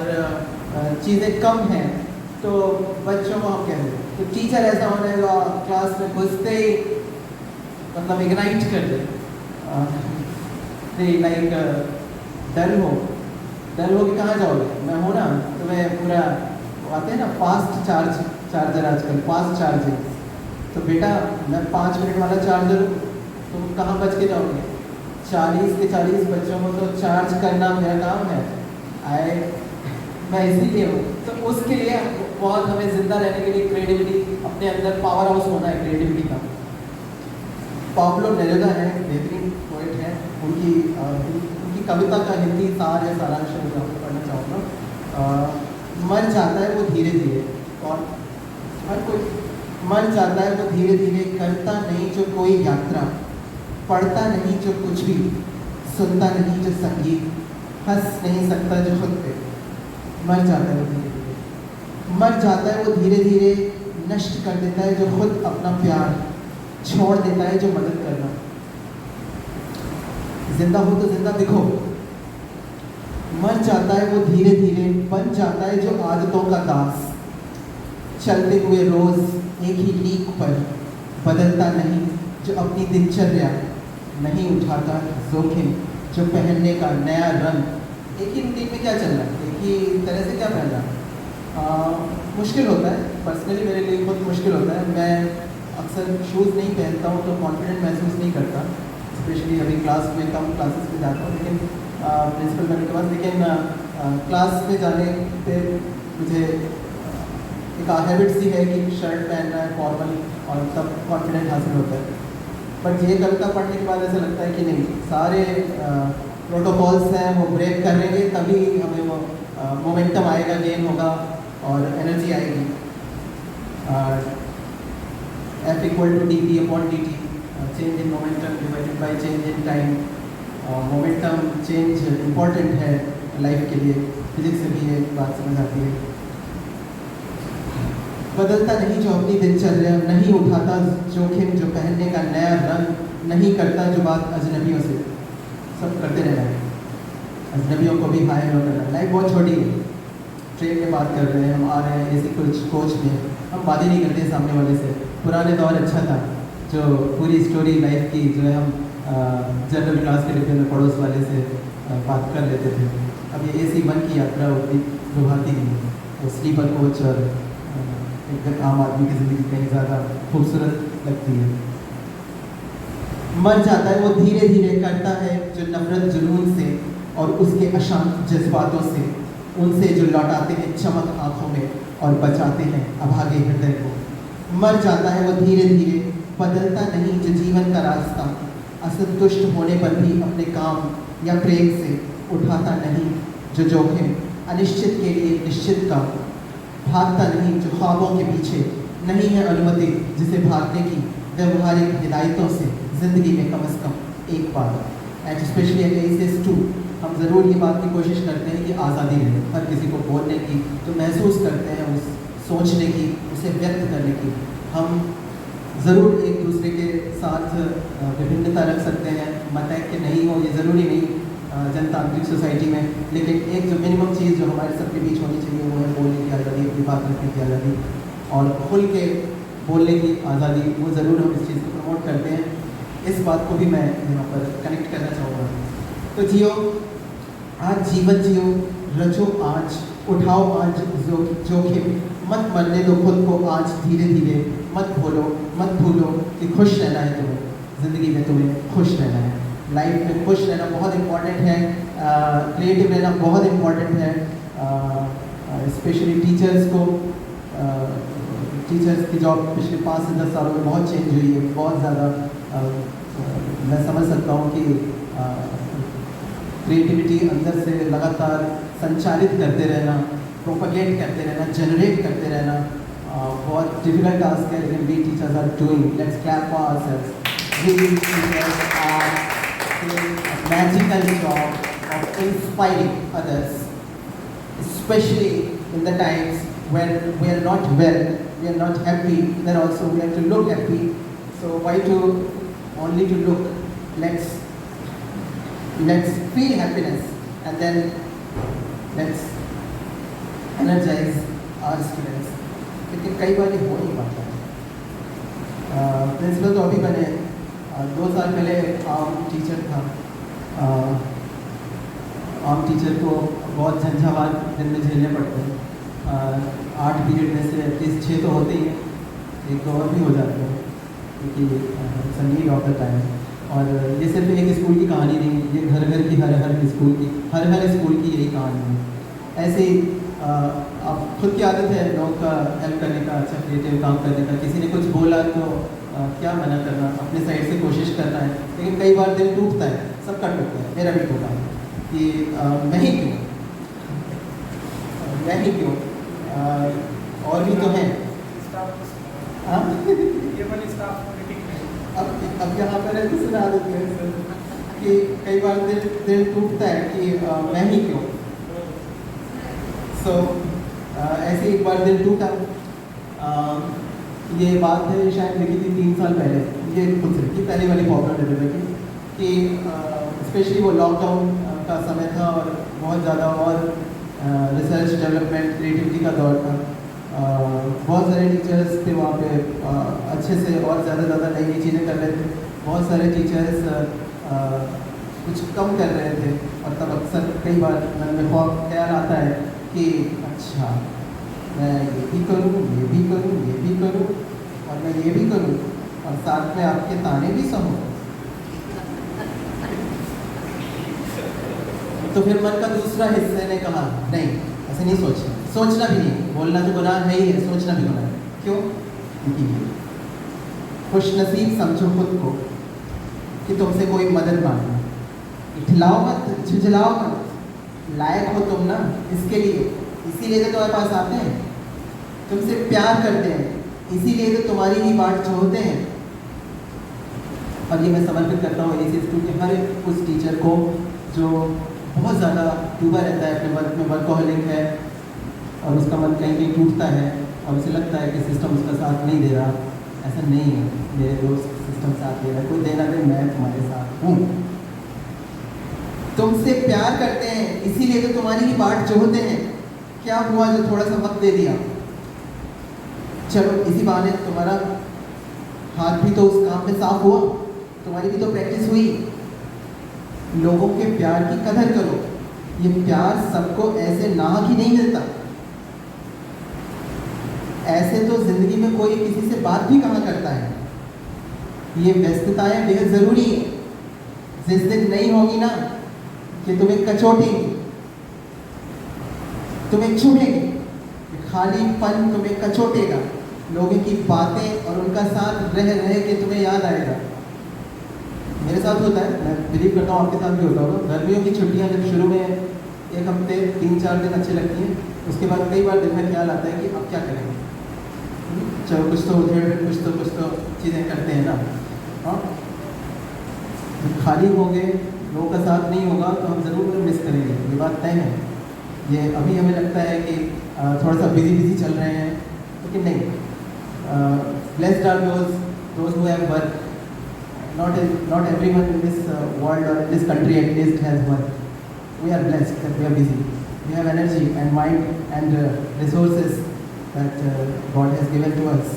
चीज़ें कम हैं, तो बच्चों को हम कहते हैं तो टीचर ऐसा होना है जो क्लास में घुसते ही मतलब इग्नाइट कर दे, लाइक डल हो कि कहाँ जाओगे, मैं हूँ ना, तो मैं पूरा आते हैं ना फास्ट चार्जर आजकल फास्ट चार्जिंग, तो बेटा मैं 5 मिनट वाला चार्जर हूँ, तुम कहाँ बच के जाओगे। 40 के 40 बच्चों को तो चार्ज करना मेरा काम है, मैं इसीलिए हूँ। तो उसके लिए बहुत हमें जिंदा रहने के लिए क्रिएटिविटी, अपने अंदर पावर हाउस होना है क्रिएटिविटी का। पाब्लो नेरुदा है, बेहतरीन पोइट है, उनकी कविता का हिंदी सार है, सारांश मैं आपको पढ़ना चाहूँगा। मर जाता है वो धीरे धीरे, और हर कोई मर जाता है वो धीरे धीरे, करता नहीं जो कोई यात्रा, पढ़ता नहीं जो कुछ भी, सुनता नहीं जो संगीत, हंस नहीं सकता जो खुद पे। मर जाता है वो धीरे धीरे, मर जाता है वो धीरे धीरे, नष्ट कर देता है जो खुद अपना प्यार, छोड़ देता है जो मदद करना। जिंदा हो तो जिंदा दिखो। मर जाता है वो धीरे धीरे, बन जाता है जो आदतों का दास, चलते हुए रोज एक ही लीक पर, बदलता नहीं जो अपनी दिनचर्या, नहीं उठाता जोखिम जो पहनने का नया रंग। एक ही रूटीन में क्या चल रहा है, एक ही तरह से क्या पहन रहा है, मुश्किल होता है। पर्सनली मेरे लिए बहुत मुश्किल होता है। मैं अक्सर शूज़ नहीं पहनता हूँ तो कॉन्फिडेंट महसूस नहीं करता, स्पेशली अभी क्लास में कम क्लासेस में जाता हूँ, लेकिन प्रिंसिपल मैम के पास, लेकिन क्लास में जाने पे मुझे एक हैबिट सी है कि शर्ट पहनना है फॉर्मल, और तब कॉन्फिडेंट हासिल होता है। बट ये कविता पढ़ने के बाद ऐसा लगता है कि नहीं, सारे प्रोटोकॉल्स हैं वो ब्रेक करेंगे, तभी हमें वो मोमेंटम आएगा, गेन होगा और एनर्जी आएगी। F=dp/dt, change in momentum divided by change in time. Momentum change important है लाइफ के लिए, फिजिक्स से भी ये बात समझ आती है। बदलता नहीं जो अपनी दिनचर्या, नहीं उठाता जोखिम जो पहनने का नया रंग, नहीं करता जो बात अजनबियों से। सब करते रहना है, अजनबियों को भी हाय हेलो करना। लाइफ बहुत छोटी है, ट्रेन में बात कर रहे हैं, हम आ रहे हैं ऐसे कुछ कोच में, हम बातें नहीं करते सामने वाले से। पुराने दौर अच्छा था जो पूरी स्टोरी लाइफ की जो है हम जनरल क्लास के डिब्बे में पड़ोस वाले से बात कर लेते थे। अब ये AC 1 की यात्रा उतनी लुभाती नहीं है, तो स्लीपर कोच और एक आम आदमी की ज़िंदगी कहीं ज़्यादा खूबसूरत लगती है। मर जाता है वो धीरे धीरे, करता है जो नफरत जुनून से और उसके अशांत जज्बातों से, उनसे जो लौटाते हैं चमक आँखों में और बचाते हैं अभागे हृदय को। मर जाता है वो धीरे धीरे, बदलता नहीं जो जीवन का रास्ता, असंतुष्ट होने पर भी अपने काम या प्रेम से उठाता नहीं जो जोखिम, अनिश्चित के लिए निश्चित का, भागता नहीं जो ख्वाबों के पीछे, नहीं है अनुमति जिसे भागने की व्यवहारिक हिदायतों से ज़िंदगी में कम से कम एक बार। एंड स्पेशली एकेसिस 2 हम ज़रूर ये बात की कोशिश करते हैं कि आज़ादी रहे हर किसी को बोलने की, जो महसूस करते हैं उस सोचने की, उसे व्यक्त करने की। हम ज़रूर एक दूसरे के साथ विभिन्नता रख सकते हैं, मत के नहीं हो ये ज़रूरी नहीं जनतांत्रिक सोसाइटी में, लेकिन एक जो मिनिमम चीज़ जो हमारे सबके बीच होनी चाहिए वो है बोलने की आज़ादी, अपनी बात रखने की आज़ादी और खुल के बोलने की आज़ादी। वो ज़रूर हम इस चीज़ को प्रमोट करते हैं। इस बात को भी मैं यहाँ पर कनेक्ट करना चाहूँगा। तो जियो आज, जीवन जियो, रचो आज, उठाओ आज जोखिम, मत मरने दो खुद को आज धीरे धीरे, मत भूलो कि खुश रहना है तुम्हें, ज़िंदगी में तुम्हें खुश रहना है, लाइफ में खुश रहना बहुत इम्पॉर्टेंट है, क्रिएटिव रहना बहुत इम्पॉर्टेंट है। स्पेशली टीचर्स को, टीचर्स की जॉब पिछले 5 से 10 सालों में बहुत चेंज हुई है, बहुत ज़्यादा मैं समझ सकता हूँ कि क्रिएटिविटी अंदर से लगातार संचालित करते रहना, प्रोपगेट करते रहना, जनरेट करते रहना बहुत डिफिकल्ट टास्क है, लेकिन we teachers are doing. Let's clap for ourselves. We teachers are doing a magical job of inspiring others, especially in the times when we are not well, we are not happy, then also we have to look happy. So why to only to look? Let's feel happiness and then let's energize our students. लेकिन कई बार ये हो नहीं पाता है। प्रिंसिपल तो अभी बने, 2 साल पहले आम टीचर था। आम टीचर को बहुत झंझावात दिन में झेलने पड़ते हैं। 8 पीरियड में से एटलीस्ट 6 तो होते ही हैं, 1-2 और भी हो जाते हैं क्योंकि नीड ऑफ द टाइम। और ये सिर्फ एक स्कूल की कहानी नहीं, ये घर घर की हर स्कूल की यही कहानी है। ऐसे ही आप खुद की आदत है लोगों का हेल्प करने का, अच्छा क्रिएटिव काम करने का। किसी ने कुछ बोला तो क्या मना करना, अपने साइड से कोशिश करना है, लेकिन कई बार दिल टूटता है, सबका टूटता है, मेरा भी टूटा है कि मैं ही क्यों और भी तो हैं। अब यहाँ पर है तो सुना देते हैं कि कई बार दिल टूटता है कि मैं ही क्यों। सो ऐसे एक बार दिल टूटा। ये बात है शायद लिखी थी 3 साल पहले, ये खुद से लिखी, पहली वाली पॉपुलर डिलीवर की, कि स्पेशली वो लॉकडाउन का समय था और बहुत ज़्यादा और रिसर्च डेवलपमेंट क्रिएटिविटी का दौर था। बहुत सारे टीचर्स थे वहाँ पे, अच्छे से और ज़्यादा नई चीज़ें कर रहे थे। बहुत सारे टीचर्स कुछ कम कर रहे थे और तब अक्सर कई बार मन में ख्याल आता है कि अच्छा मैं ये भी करूँ, ये भी करूँ, ये भी करूँ और मैं ये भी करूँ और साथ में आपके ताने भी सहूँ। तो फिर मन का दूसरा हिस्से ने कहा नहीं, ऐसे नहीं सोचना भी नहीं, बोलना तो गुनाह है ही है, सोचना भी गुनाह है। क्यों? क्योंकि खुशनसीब समझो खुद को कि तुमसे कोई मदद मांगे, इठलाओ मत, झुझलाओ मत, लायक हो तुम ना इसके लिए, इसीलिए तो तुम्हारे पास आते हैं, तुमसे प्यार करते हैं, इसीलिए तो तुम्हारी ही बात छोड़ते हैं। और ये मैं समर्पित करता हूँ एकेसिस 2 के हर उस टीचर को जो बहुत ज़्यादा डूबा रहता है अपने वर्क में, वर्कहॉलिक है और उसका मन कहीं टूटता है, और उसे लगता है कि सिस्टम उसका साथ नहीं दे रहा, ऐसा नहीं है। मेरे दोस्त सिस्टम साथ दे रहा है, कोई देना दे, मैं तुम्हारे साथ हूँ। तुमसे प्यार करते हैं इसीलिए तो तुम्हारी ही बाट जोहते हैं। क्या हुआ जो थोड़ा सा वक्त दे दिया, चलो इसी बहाने तुम्हारा हाथ भी तो उस काम में साफ हुआ, तुम्हारी भी तो प्रैक्टिस हुई। लोगों के प्यार की कदर करो, ये प्यार सबको ऐसे नाहक ही नहीं मिलता। ऐसे तो जिंदगी में कोई किसी से बात भी कहाँ करता है। ये व्यस्तताएं बेहद ज़रूरी है। जिस दिन नहीं होगी ना कि तुम्हें कचोटेंगी, तुम्हें चुभेंगी, खालीपन तुम्हें कचोटेगा, लोगों की बातें और उनका साथ रह रह के तुम्हें याद आएगा। मेरे साथ होता है, मैं बिलीव करता हूँ आपके साथ भी होता होगा। गर्मियों की छुट्टियाँ जब शुरू में 1 हफ्ते 3-4 दिन अच्छे लगती हैं, उसके बाद कई बार दिल में ख्याल आता है कि अब क्या करेंगे, चलो कुछ तो उधेड़, कुछ तो चीज़ें करते हैं ना। हाँ, खाली होंगे, लोगों का साथ नहीं होगा तो हम ज़रूर मिस करेंगे, ये बात तय है। ये अभी हमें लगता है कि थोड़ा सा बिजी चल रहे हैं, लेकिन नहीं। Blessed are those who have work. Not everyone in this world or in this country at least has work. We are blessed that we are busy. We have energy and mind and resources that God has given to us.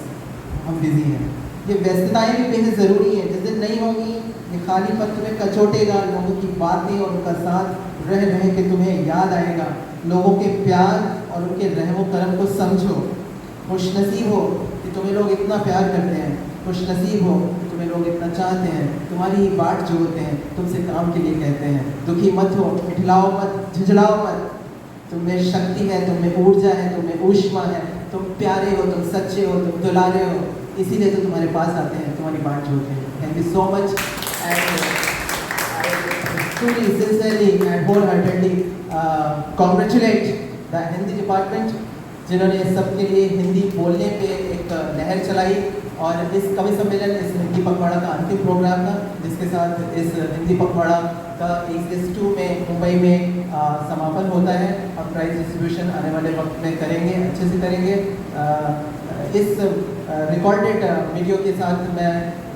हम busy हैं। ये व्यस्तताएं भी बेहद ज़रूरी हैं। जिस दिन नहीं होगी, ये खालीपन तुम्हें कचोटेगा, लोगों की बातें और उनका साथ रह रह के तुम्हें याद आएगा। लोगों के प्यार और उनके रहमो करम को समझो। खुशनसीब हो कि तुम्हें लोग इतना प्यार करते हैं, खुशनसीब हो कि तुम्हें लोग इतना चाहते हैं, तुम्हारी ही बाट जोड़ते हैं, तुमसे काम के लिए कहते हैं। दुखी मत हो, इठलाओ मत, झुंझलाओ मत। तुम में शक्ति है, तुम में ऊर्जा है, तुम में ऊष्मा है, तुम प्यारे हो, तुम सच्चे हो, तुम दुलारे हो, इसीलिए तो तुम्हारे पास आते हैं, तुम्हारी बाट जोड़ते हैं। Thank you so much and truly, sincerely and wholeheartedly congratulate the Hindi department, जिन्होंने सबके लिए हिंदी बोलने पे एक लहर चलाई। और इस कवि सम्मेलन, इस हिंदी पखवाड़ा का अंतिम प्रोग्राम था, जिसके साथ इस हिंदी पखवाड़ा का ACS2 में मुंबई में समापन होता है। अब प्राइज डिस्ट्रीब्यूशन आने वाले वक्त में करेंगे, अच्छे से करेंगे। इस रिकॉर्डेड वीडियो के साथ मैं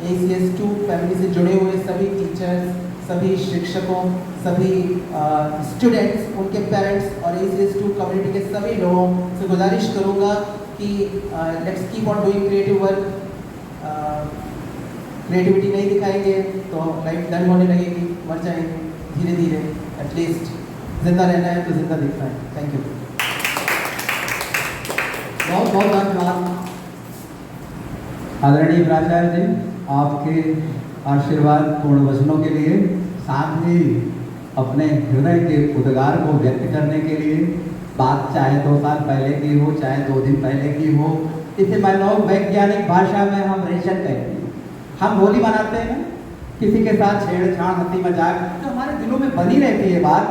ACS2 फैमिली से जुड़े हुए सभी टीचर्स, सभी शिक्षकों, सभी स्टूडेंट्स, उनके पेरेंट्स और ACS2 कम्युनिटी के सभी लोगों से गुजारिश करूंगा कि let's keep on doing creative work. Creativity नहीं दिखाएंगे तो लाइफ डन होने लगेगी, मर जाएंगे। धीरे धीरे एटलीस्ट जिंदा रहना है तो जिंदा दिखना है। Thank you. बहुत बहुत धन्यवाद आदरणीय प्राचार्य जी, आपके आशीर्वाद पूर्ण वचनों के लिए, साथ ही अपने हृदय के उद्गार को व्यक्त करने के लिए। बात चाहे 2 साल पहले की हो, चाहे 2 दिन पहले की हो, इसे मनोवैज्ञानिक भाषा में हम रेशन कहते हैं। हम होली मनाते हैं, किसी के साथ छेड़छाड़, हंसी मजाक जो हमारे दिलों में बनी रहती है बात,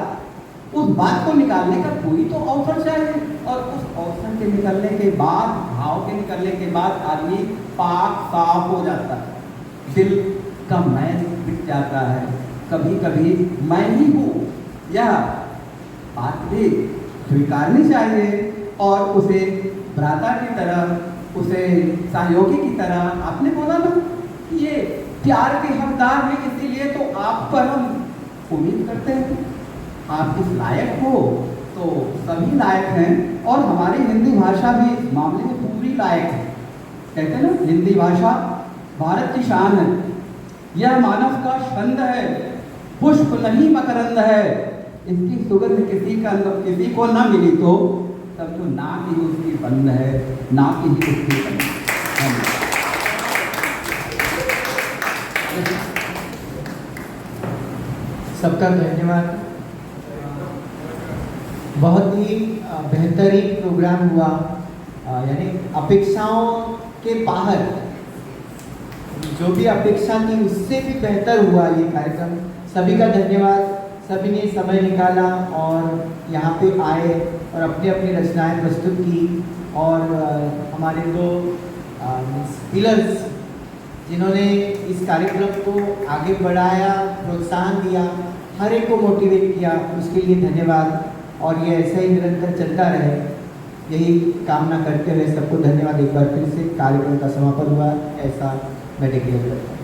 उस बात को निकालने का कोई तो अवसर चाहिए। और उस अवसर के निकलने के बाद, भाव के निकलने के बाद आदमी पाक साफ हो जाता है, दिल का मैल मिट जाता है। कभी कभी मैं ही हूँ यह बात भी स्वीकारनी चाहिए और उसे भ्राता की तरह, उसे सहयोगी की तरह। आपने बोला ना ये प्यार के हकदार हैं, इसीलिए तो आप पर हम उम्मीद करते हैं। आप इस लायक हो तो सभी लायक हैं, और हमारी हिंदी भाषा भी इस मामले में पूरी लायक है। कहते हैं ना, हिंदी भाषा भारत की शान है, यह मानव का छंद है, पुष्प नहीं मकरंद है। इसकी सुगंध किसी को न मिली तो समझो नाक ही उसकी बंद है, नाक ही उसकी बंद है। सबका धन्यवाद। बहुत ही बेहतरीन प्रोग्राम हुआ, यानी अपेक्षाओं के बाहर, जो भी अपेक्षा थी उससे भी बेहतर हुआ ये कार्यक्रम। सभी का धन्यवाद। सभी ने समय निकाला और यहाँ पे आए और अपनी अपनी रचनाएं प्रस्तुत की। और हमारे 2 पिलर्स जिन्होंने इस कार्यक्रम को आगे बढ़ाया, प्रोत्साहन दिया, हर एक को मोटिवेट किया, उसके लिए धन्यवाद। और ये ऐसा ही निरंतर चलता रहे। यही कामना करते हुए सबको धन्यवाद। एक बार फिर से कार्यक्रम का समापन हुआ ऐसा मैं डिक्लेयर करता हूँ।